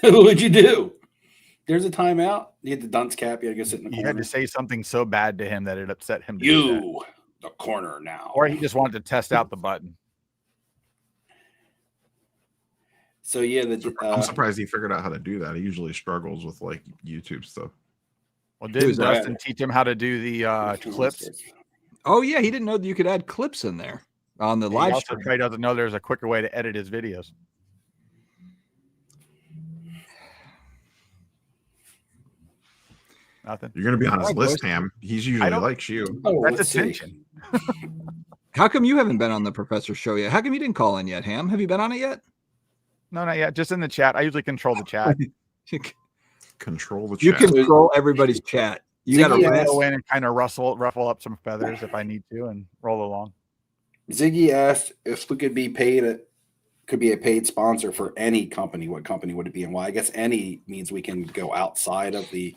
What'd you do? There's a timeout. You had the dunce cap. You had to go sit in the You corner. had to say something so bad to him that it upset him to do that. You, the corner now. Or he just wanted to test out the button. So yeah, I'm surprised he figured out how to do that. He usually struggles with like YouTube stuff. Well, didn't Dustin teach him how to do the clips? Oh yeah, he didn't know that you could add clips in there on the live also stream. probably doesn't know there's a quicker way to edit his videos. Nothing. You're gonna be on his list, Ham. He's usually likes you. Oh, that's attention. How come you haven't been on the Professor show yet? How come you didn't call in yet, Ham? Have you been on it yet? No, not yet. Just in the chat. I usually control the chat. Control the chat. You control everybody's chat. You got to go in and kind of ruffle up some feathers if I need to and roll along. Ziggy asked if we could be paid. Could be a paid sponsor for any company. What company would it be and why? I guess any means we can go outside of the.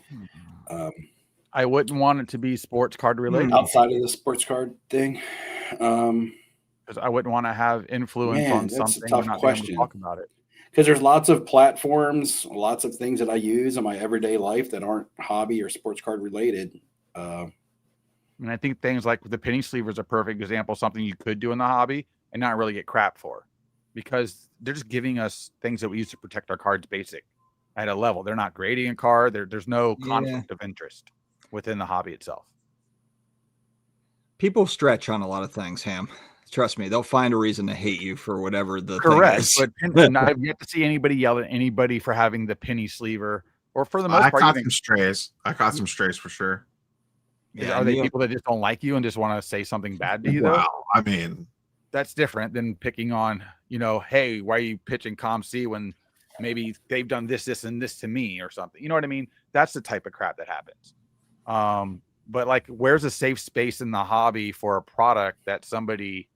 I wouldn't want it to be sports card related. Outside of the sports card thing. Because I wouldn't want to have influence on that's something. a tough and not question. be able to talk about it. Because there's lots of platforms, lots of things that I use in my everyday life that aren't hobby or sports card related. And I think things like the penny sleeve is a perfect example, something you could do in the hobby and not really get crap for, because they're just giving us things that we use to protect our cards basic at a level. They're not grading a card. There's no conflict of interest within the hobby itself. People stretch on a lot of things, Ham. Trust me, they'll find a reason to hate you for whatever the correct. Thing is. But I've yet to see anybody yell at anybody for having the penny sleever, or for the most part. I caught some strays. I caught some strays for sure. Yeah, are they people that just don't like you and just want to say something bad to you? Though? Wow, I mean, that's different than picking on, hey, why are you pitching ComC when maybe they've done this, and this to me or something? You know what I mean? That's the type of crap that happens. But like, where's a safe space in the hobby for a product that somebody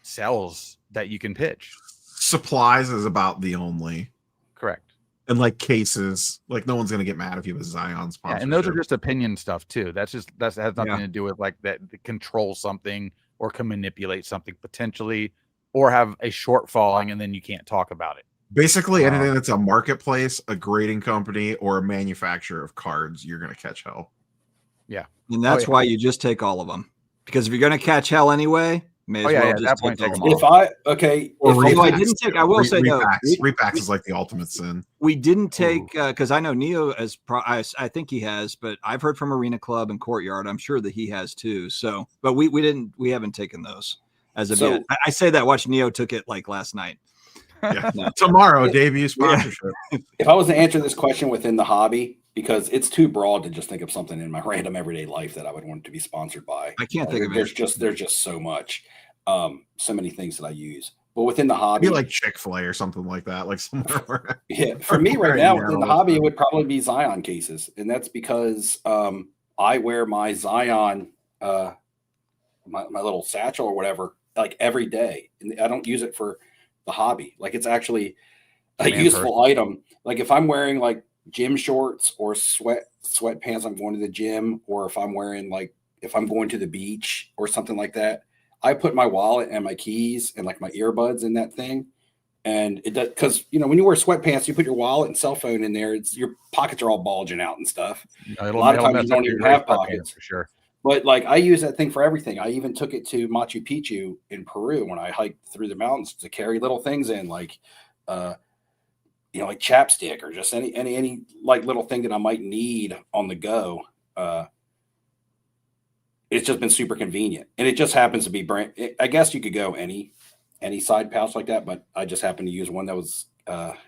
sells that you can pitch? Supplies is about the only. Correct. And like cases, like no one's gonna get mad if you have a Zion sponsorship. Yeah, and those are just opinion stuff too. That has nothing to do with like that control something or can manipulate something potentially, or have a shortfalling and then you can't talk about it. Basically, anything that's a marketplace, a grading company, or a manufacturer of cards, you're gonna catch hell. Yeah, and that's why you just take all of them, because if you're gonna catch hell anyway. May as well just take them all. If I didn't take, I will say no. Repacks is like the ultimate sin. We didn't take because I know Neo I think he has, but I've heard from Arena Club and Courtyard. I'm sure that he has too. So, but we haven't taken those as of yet. I say that. Watch, Neo took it like last night. Yeah. Tomorrow debut sponsorship. If I was to answer this question within the hobby, because it's too broad to just think of something in my random everyday life that I would want to be sponsored by. I can't think of it. There's just so much, so many things that I use. But within the hobby, be like Chick-fil-A or something like that, like somewhere. Yeah, for me right now within the hobby, it would probably be Zion cases, and that's because I wear my Zion, my little satchel or whatever, like every day, and I don't use it for the hobby. Like it's actually a useful item. Like if I'm wearing like gym shorts or sweatpants, I'm going to the gym, or if I'm going to the beach or something like that, I put my wallet and my keys and like my earbuds in that thing. And it does, because when you wear sweatpants, you put your wallet and cell phone in there, your pockets are all bulging out and stuff. A lot of times you don't even have pockets. For sure. But like I use that thing for everything. I even took it to Machu Picchu in Peru when I hiked through the mountains to carry little things in, like like chapstick or just any like little thing that I might need on the go. It's just been super convenient, and it just happens to be brand. I guess you could go any side pouch like that, but I just happen to use one that was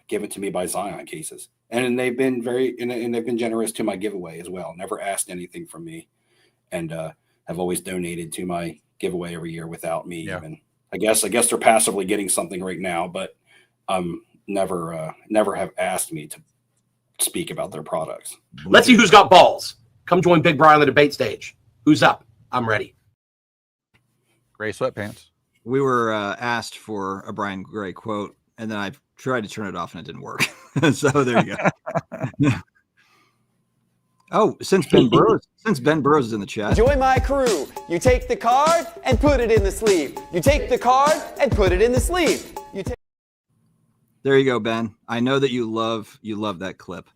given to me by Zion Cases, and they've been and they've been generous to my giveaway as well. Never asked anything from me, and have always donated to my giveaway every year without me even. I guess they're passively getting something right now, but never have asked me to speak about their products. Let's see who's got balls. Come join Big Brian on the debate stage. Who's up? I'm ready. Gray sweatpants. We were asked for a Brian Gray quote, and then I tried to turn it off and it didn't work. So there you go. Oh, since Ben Burrows is in the chat. Join my crew. You take the card and put it in the sleeve. You take the card and put it in the sleeve. There you go, Ben. I know that you love that clip.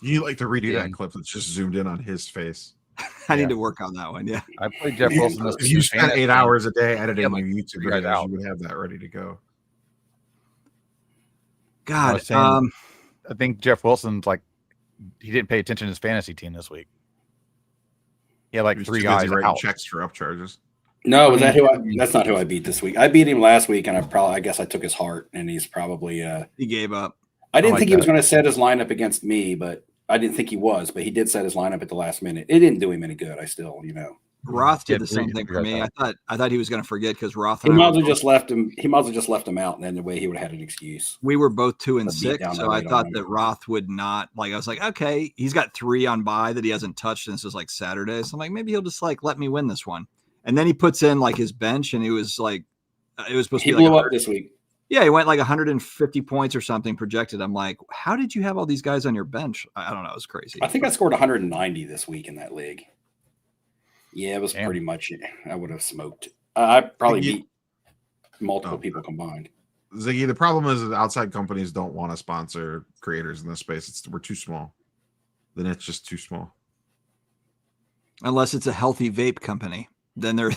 You like to redo that clip that's just zoomed in on his face. I need to work on that one. Yeah. I played Jeff Wilson. If you spent 8 hours a day editing Yeah, like your YouTube 3 guys videos, out. you would have that ready to go. God, I think Jeff Wilson's like he didn't pay attention to his fantasy team this week. He had like He was 3 too busy guys writing out. checks for upcharges. No, was that who? That's not who I beat this week. I beat him last week, and I guess I took his heart, and he's probably. He gave up. I didn't like think he was that. going to set his lineup against me, but I didn't think he was. But he did set his lineup at the last minute. It didn't do him any good. I still, Roth did Yeah, the same thing for me. I thought he was going to forget because Roth He and I might were as well just left him. He might as well just left him out, and then the way he would have had an excuse. we were both 2 and A beat 6, down so I right thought on that him. Roth would not. Like, I was like, okay, he's got 3 on bye that he hasn't touched, and this is like Saturday. So I'm like, maybe he'll just like let me win this one. And then he puts in like his bench, and he was like, it was supposed He to be like blew up this week. Yeah, he went like 150 points or something projected. I'm like, how did you have all these guys on your bench? I don't know. It was crazy. I think I scored 190 this week in that league. Yeah, it was Damn. pretty much. I would have smoked. I probably Ziggy- beat multiple Oh, people combined. Ziggy, the problem is that outside companies don't want to sponsor creators in this space. We're too small. The net's just too small. Unless it's a healthy vape company, then they're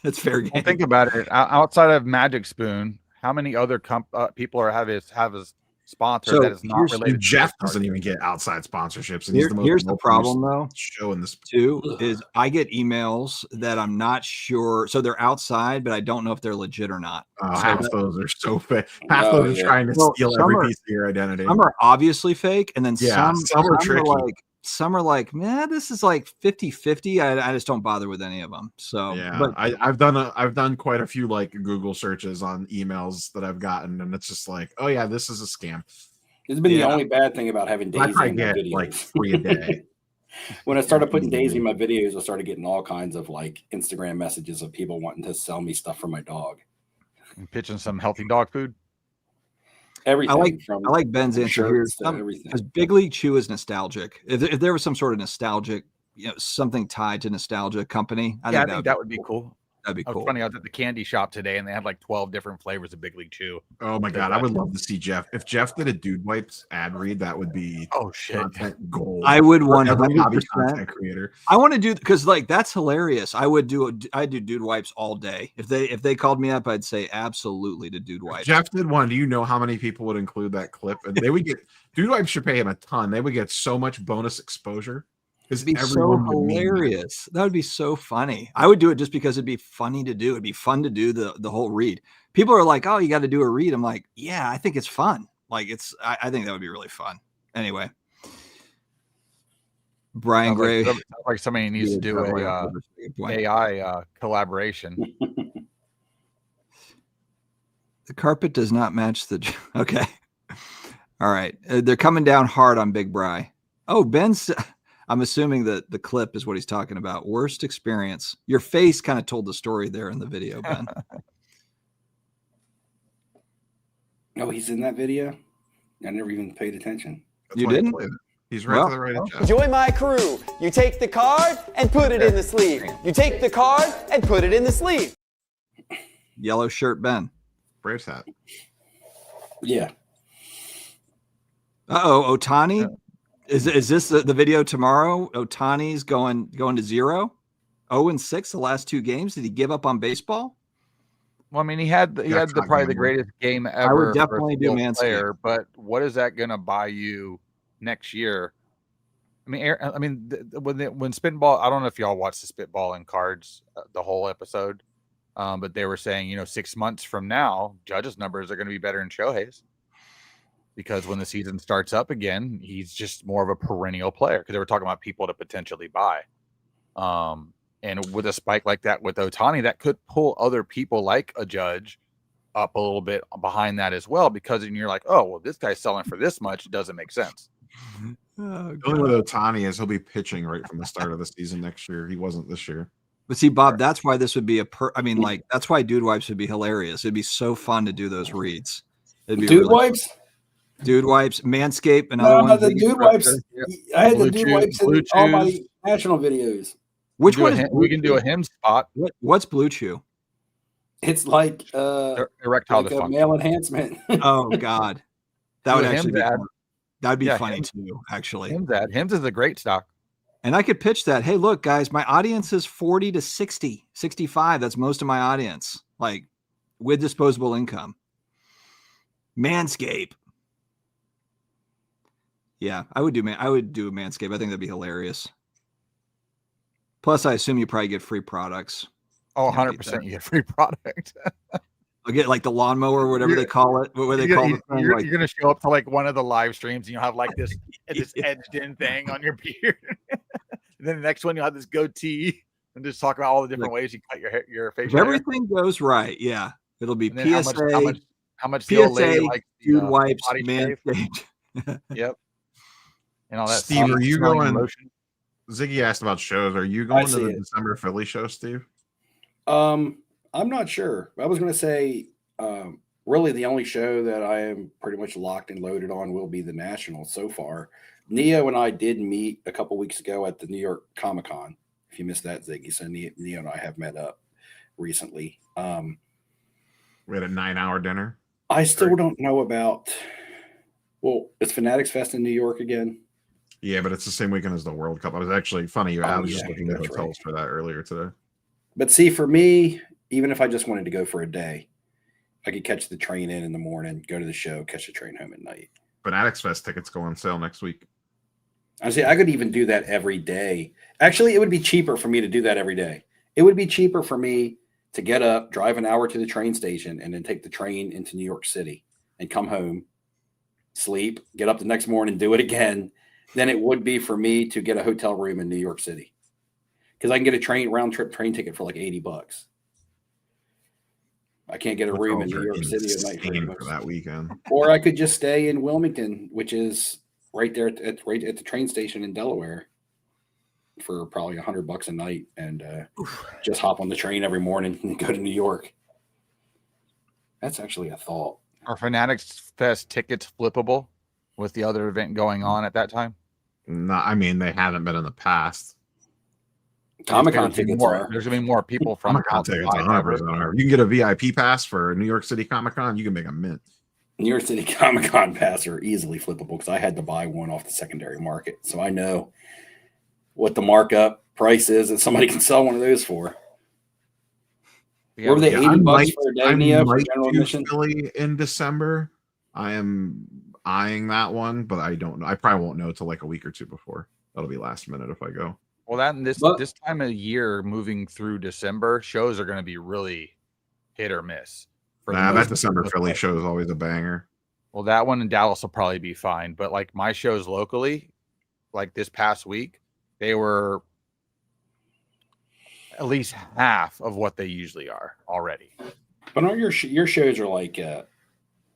it's fair game. Well, think about it. Outside of Magic Spoon, how many other people have his sponsor So that is not here's- related? Dude, to Jeff this doesn't card? even get outside sponsorships. And he's Here's the most problem though. show in this. Too is I get emails that I'm not sure. So they're outside, but I don't know if they're legit or not. Oh, So half that- those are so fake. Half Oh, those are yeah. trying to Well, steal some every are- piece of your identity. Some are obviously fake, and then Yeah, some are tricky. some are like, man, this is like 50-50. I just don't bother with any of them. So Yeah, but I've done quite a few like Google searches on emails that I've gotten, and it's just like, oh yeah, this is a scam. It's been Yeah. the only bad thing about having I Daisy probably in my get videos. like 3 a day. When I started putting Daisy in my videos, I started getting all kinds of like Instagram messages of people wanting to sell me stuff for my dog. And pitching some healthy dog food. Everything I like Ben's answer here. shirts to everything. Because Big League Chew is nostalgic. If there was some sort of nostalgic, something tied to nostalgia company, I think that would be cool. That'd be It was cool. funny. I was at the candy shop today, and they had like 12 different flavors of Big League Chew. Oh my god, I would love to see Jeff. If Jeff did a Dude Wipes ad read, that would be Oh shit! content gold. I would for every hobby 100%. content creator. I want to do because like that's hilarious. I do Dude Wipes all day. If they called me up, I'd say absolutely to Dude If Wipes. Jeff did one. Do you know how many people would include that clip? And they would get Dude Wipes should pay him a ton. They would get so much bonus exposure because It'd be so everyone would meme that. hilarious. That would be so funny. I would do it just because it'd be funny to do. It'd be fun to do the whole read. People are like, "Oh, you got to do a read." I'm like, "Yeah, I think it's fun. Like I think that would be really fun." Anyway, Brian Sounds Gray. sounds like somebody needs to do a Good point. AI collaboration. The carpet does not match the. Okay. All right. They're coming down hard on Big Bry. Oh, Ben's. I'm assuming that the clip is what he's talking about. Worst experience. Your face kind of told the story there in the video, Ben. Oh, he's in that video? I never even paid attention. That's You why I didn't? played it. He's right Well, to the right of Jeff. Join my crew. You take the card and put it in the sleeve. You take the card and put it in the sleeve. Yellow shirt, Ben. Braves hat. Yeah. Uh-oh, Otani. Is this the video tomorrow? Otani's going to 0-6 the last 2 games. Did he give up on baseball? Well, I mean, he had That's probably not the gonna greatest game would ever. definitely do for a Manscaped. player, but what is that going to buy you next year? I mean, when Spitball, I don't know if y'all watched the Spitball and Cards the whole episode, but they were saying 6 months from now, Judge's numbers are going to be better than Shohei's because when the season starts up again, he's just more of a perennial player because they were talking about people to potentially buy. And with a spike like that with Otani, that could pull other people like a Judge up a little bit behind that as well, because then you're like, oh, well, this guy's selling for this much. It doesn't make sense. Oh, The only with Otani is he'll be pitching right from the start of the season next year. He wasn't this year. But see, Bob, that's why this would be that's why Dude Wipes would be hilarious. It'd be so fun to do those reads. It'd be Dude really wipes? Dude wipes, Manscaped, another No, one. the dude wipes. I had the Blue dude Chew- wipes in Blue all my Chews. national videos. Which We one can is do a Blue we can do a Chew? him spot. What's Blue Chew? It's like Erectile like a dysfunction. male enhancement. Oh God, that Do would a actually be Hims ad. fun. That'd be Yeah, funny Hims. too, actually. Hims is a great stock. And I could pitch that. Hey, look, guys, my audience is 40 to 60, 65. That's most of my audience, like with disposable income. Manscaped. Yeah, I would do a Manscaped. I think that'd be hilarious. Plus, I assume you probably get free products. Oh, Can't beat 100% that. you get free product. I'll get like the lawnmower, or whatever You're- they call it. What they call the thing, you're like, gonna show up to like one of the live streams and you'll have like this edged in thing on your beard. And then the next one you'll have this goatee and just talk about all the different ways you cut your hair, your if facial hair. everything goes right, yeah, it'll be And then PSA, how much the old lady PSA, likes the, dude wipes, body shave. Manscaped. Yep. And all that. Steve, are you smelling going? lotion. Ziggy asked about shows. Are you going to see the it. December Philly show, Steve? I'm not sure. I was going to say, really, the only show that I am pretty much locked and loaded on will be the National so far. Neo and I did meet a couple weeks ago at the New York Comic Con. If you missed that, Ziggy, so Neo and I have met up recently. We had a 9-hour dinner. I still don't know about. Well, it's Fanatics Fest in New York again. Yeah, but it's the same weekend as the World Cup. I was actually funny. I was just yeah, looking at that's hotels for that earlier today. But see, for me, even if I just wanted to go for a day, I could catch the train in the morning, go to the show, catch the train home at night. Fanatics Fest tickets go on sale next week. I see. I could even do that every day. Actually, it would be cheaper for me to do that every day. It would be cheaper for me to get up, drive an hour to the train station, and then take the train into New York City and come home, sleep, get up the next morning, do it again, than it would be for me to get a hotel room in New York City. Because I can get a round trip train ticket for like $80. I can't get a room in New York City at night for that weekend. Or I could just stay in Wilmington, which is right there at the train station in Delaware, for probably $100 a night, and just hop on the train every morning and go to New York. That's actually a thought. Are Fanatics Fest tickets flippable with the other event going on at that time? No, I mean they haven't been in the past. Comic-Con tickets are. There's gonna be more people from Comic-Con tickets 100% are. You can get a VIP pass for New York City Comic-Con. You can make a mint. New York City Comic-Con pass are easily flippable because I had to buy one off the secondary market, so I know what the markup price is that somebody can sell one of those for. Yeah, Were they $80 for a day, Neo, for general do admission? Philly in December. I am eyeing that one, but I don't know. I probably won't know till like a week or two before. That'll be last minute if I go. Well, that and But- this time of year, moving through December, shows are going to be really hit or miss. For the Nah, most- that December most Philly part. show is always a banger. Well, that one in Dallas will probably be fine. But like my shows locally, like this past week, they were at least half of what they usually are already. But aren't your shows are like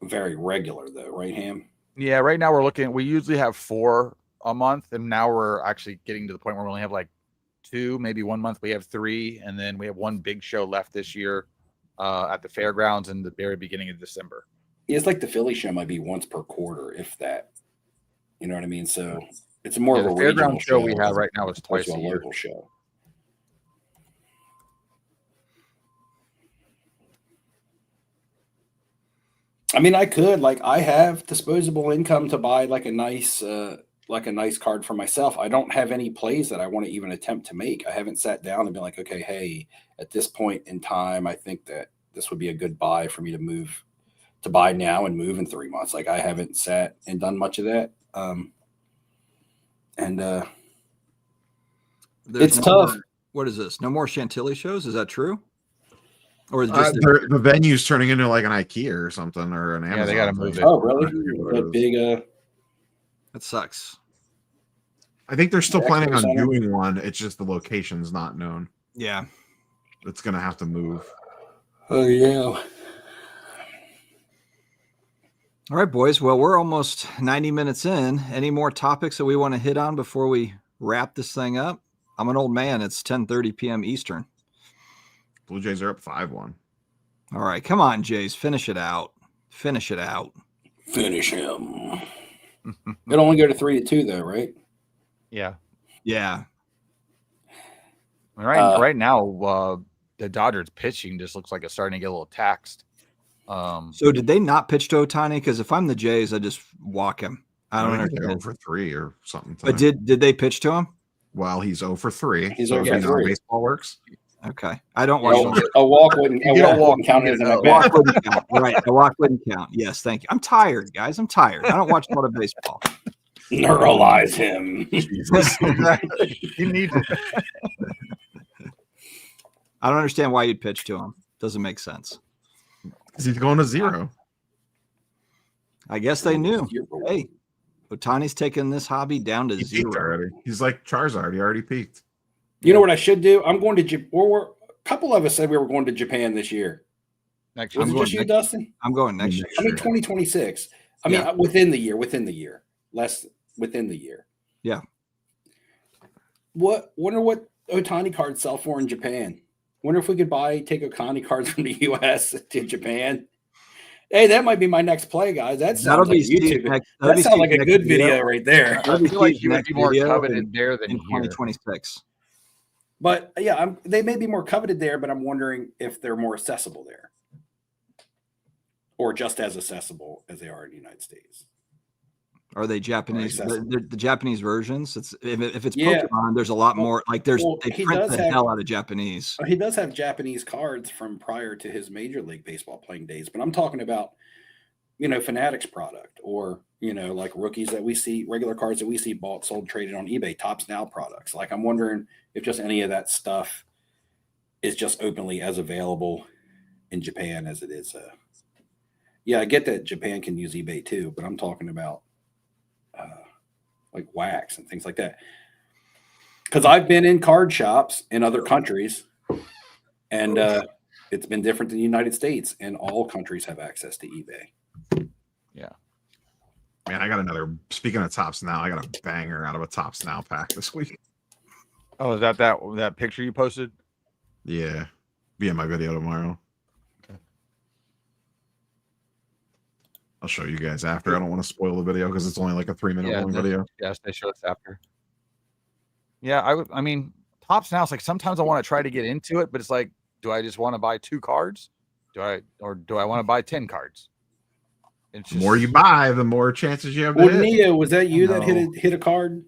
very regular though, right, Ham? Yeah, right now we usually have 4 a month, and now we're actually getting to the point where we only have like 2, maybe 1 month we have 3, and then we have one big show left this year at the fairgrounds in the very beginning of December. It's like the Philly show might be once per quarter, if that. You know what I mean? So it's more of The a regional fairground show we show have right now is as opposed twice to a year. local show. I mean, I could, like, I have disposable income to buy like a nice card for myself. I don't have any plays that I want to even attempt to make. I haven't sat down and been like, okay, hey, at this point in time, I think that this would be a good buy for me to buy now and move in 3 months. Like, I haven't sat and done much of that. It's tough. What is this? No more Chantilly shows? Is that true? Or is it just The venue's turning into like an IKEA or something, or an Amazon. Yeah, they gotta move thing. it. Oh, really? What it That is. big that sucks? I think they're still Expo planning on Center? doing one. It's just the location's not known. Yeah. It's gonna have to move. Oh yeah. All right, boys. Well, we're almost 90 minutes in. Any more topics that we want to hit on before we wrap this thing up? I'm an old man. It's 10:30 p.m. Eastern. Blue Jays are up 5-1. All right. Come on, Jays. Finish it out. Finish it out. Finish him. It'll only go to 3-2 though, right? Yeah. Yeah. Right now, the Dodgers pitching just looks like it's starting to get a little taxed. So did they not pitch to Ohtani? Because if I'm the Jays, I just walk him. I don't think understand. 0 for 3 or something. But did they pitch to him? Well, he's 0 for 3. He's so 0 for you know how 3. baseball works. Okay. I don't watch them. A walk wouldn't count as an A at walk wouldn't count. Right. A walk wouldn't count. Yes, thank you. I'm tired, guys. I'm tired. I don't watch a lot of baseball. Neuralize him. Jesus. He needs I don't understand why you'd pitch to him. Doesn't make sense. Because he's going to 0. I guess they knew. Hey, Ohtani's taking this hobby down to He peaked 0. already. He's like Charizard. He already peaked. You know what I should do? I'm going to Japan. A couple of us said we were going to Japan this year. next Was year. it just you, Dustin? I'm going next year. I mean, 2026. I mean, Yeah. within the year. Less within the year. Yeah. Wonder what Ohtani cards sell for in Japan. Wonder if we could take Ohtani cards from the US to Japan. Hey, that might be my next play, guys. That sounds like YouTube. That sounds like a good video right there. I feel like he would be more coveted there than in here. 2026. But yeah, they may be more coveted there, but I'm wondering if they're more accessible there, or just as accessible as they are in the United States. Are they Japanese? Accessible. The Japanese versions. It's if it's Yeah. Pokemon, there's a lot more. Like they he print does the have- hell out of Japanese. He does have Japanese cards from prior to his Major League Baseball playing days, but I'm talking about, Fanatics product, or, like rookies that we see, regular cards that we see bought, sold, traded on eBay, Tops Now products. Like, I'm wondering if just any of that stuff is just openly as available in Japan as it is. Yeah, I get that Japan can use eBay too, but I'm talking about like wax and things like that. Because I've been in card shops in other countries, and it's been different than the United States, and all countries have access to eBay. Yeah. Man, I got another. Speaking of Tops Now, I got a banger out of a Tops Now pack this week. Oh, is that picture you posted? Yeah, be in my video tomorrow. Okay. I'll show you guys after. I don't want to spoil the video because it's only like a 3-minute long video. Yes, they show us after. Yeah, I mean, Tops Now, it's like sometimes I want to try to get into it, but it's like, do I just want to buy 2 cards? Do I want to buy 10 cards? It's The more you buy, the more chances you have to Well, hit. Neo, was that you that No. hit a card?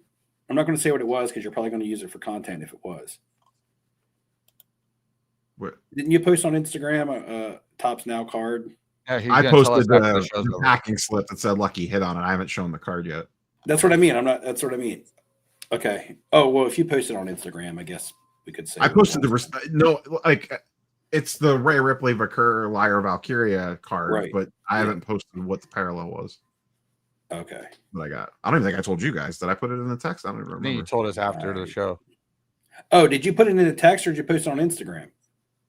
I'm not going to say what it was because you're probably going to use it for content if it was. What? Didn't you post on Instagram a Tops Now card? Yeah, he's I gonna tell us posted after the show's over. packing slip that said lucky hit on it. I haven't shown the card yet. That's what I mean. That's what I mean. Okay. Oh, well, if you posted on Instagram, I guess we could say. I posted it's the Ray Ripley Vakur Liar Valkyria card, Right. but I haven't posted what the parallel was Okay. that I got. I don't even think I told you guys. Did I put it in the text? I don't even I think you remember. told us after the Right. show. Oh, did you put it in a text or did you post it on Instagram?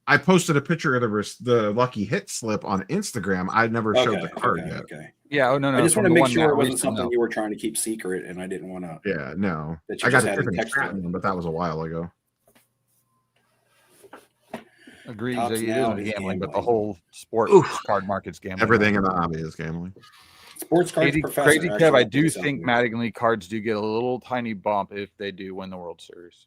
I posted a picture of the lucky hit slip on Instagram. I never showed the card yet. Okay. Yeah. Oh no. I just from want to the make one sure that it wasn't recent, something no. you were trying to keep secret, and I didn't want to. Yeah, no. That you I got just a had in Tiffany text Stratton form. one, but that was a while ago. Agreed. Tops It is Now is gambling, but the gambling. whole sport Oof. card market's gambling. Everything in the hobby is gambling. Sports cards Crazy, professor. crazy actually Kev, I looked do this up think here. Mattingly cards do get a little tiny bump if they do win the World Series.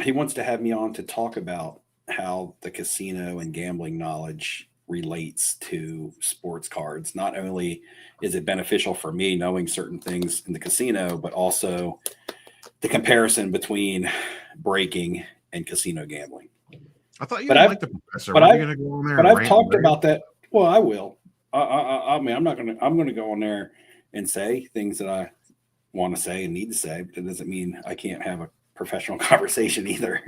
He wants to have me on to talk about how the casino and gambling knowledge relates to sports cards. Not only is it beneficial for me knowing certain things in the casino, but also the comparison between breaking and casino gambling. I thought you But didn't I've- like the professor. but Were you I've- going to go on there? But and I've rant talked and rave? about that. Well, I will. I mean, I'm going to go on there and say things that I want to say and need to say, but it doesn't mean I can't have a professional conversation either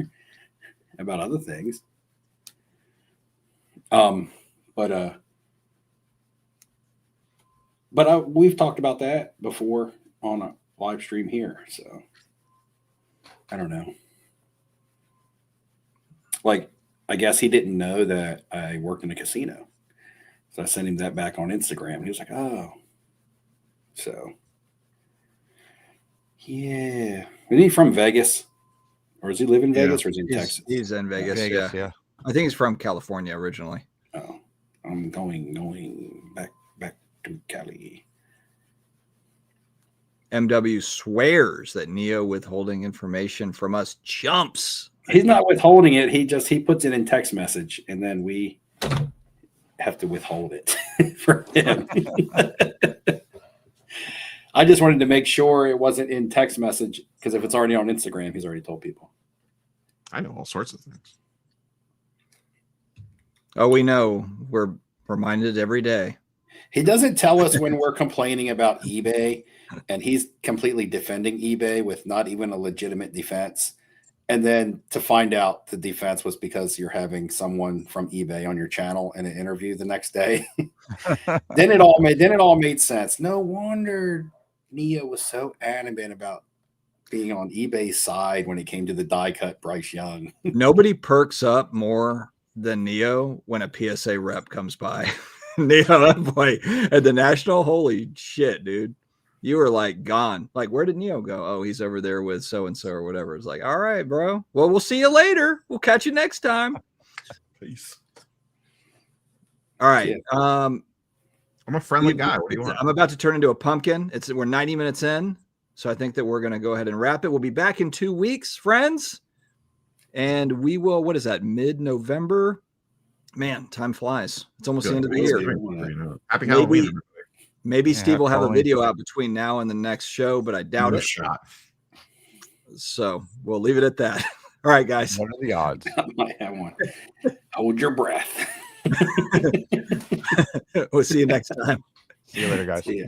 about other things. We've talked about that before on a live stream here, so I don't know. Like, I guess he didn't know that I worked in a casino, so I sent him that back on Instagram. He was like, "Oh, so yeah." Isn't he from Vegas, or does he live in Yeah. Vegas, or is he in Texas? He's in Vegas. Vegas, Yeah. I think he's from California originally. Oh, I'm going back Kelly. MW swears that Neo withholding information from us jumps. He's not withholding it. He puts it in text message, and then we have to withhold it for him. I just wanted to make sure it wasn't in text message, because if it's already on Instagram, he's already told people. I know all sorts of things. Oh, we know. We're reminded every day. He doesn't tell us when we're complaining about eBay, and he's completely defending eBay with not even a legitimate defense. And then to find out the defense was because you're having someone from eBay on your channel in an interview the next day. then it all made sense. No wonder Neo was so adamant about being on eBay's side when it came to the die cut Bryce Young. Nobody perks up more than Neo when a PSA rep comes by. Neo, that boy at the National, holy shit, dude. You were like gone. Like, where did Neo go? Oh, he's over there with so-and-so or whatever. It's like, all right, bro. Well, we'll see you later. We'll catch you next time. Peace. All right. Yeah. I'm a friendly guy. What do you want? I'm about to turn into a pumpkin. We're 90 minutes in. So I think that we're going to go ahead and wrap it. We'll be back in 2 weeks, friends. And we will, what is that? Mid-November. Man, time flies. It's almost the end of the year. Happy Halloween. Maybe Yeah, Steve will have a Halloween. video out between now and the next show, but I doubt No it. shot. So we'll leave it at that. All right, guys. What are the odds? I might have one. Hold your breath. We'll see you next time. See you later, guys. See ya.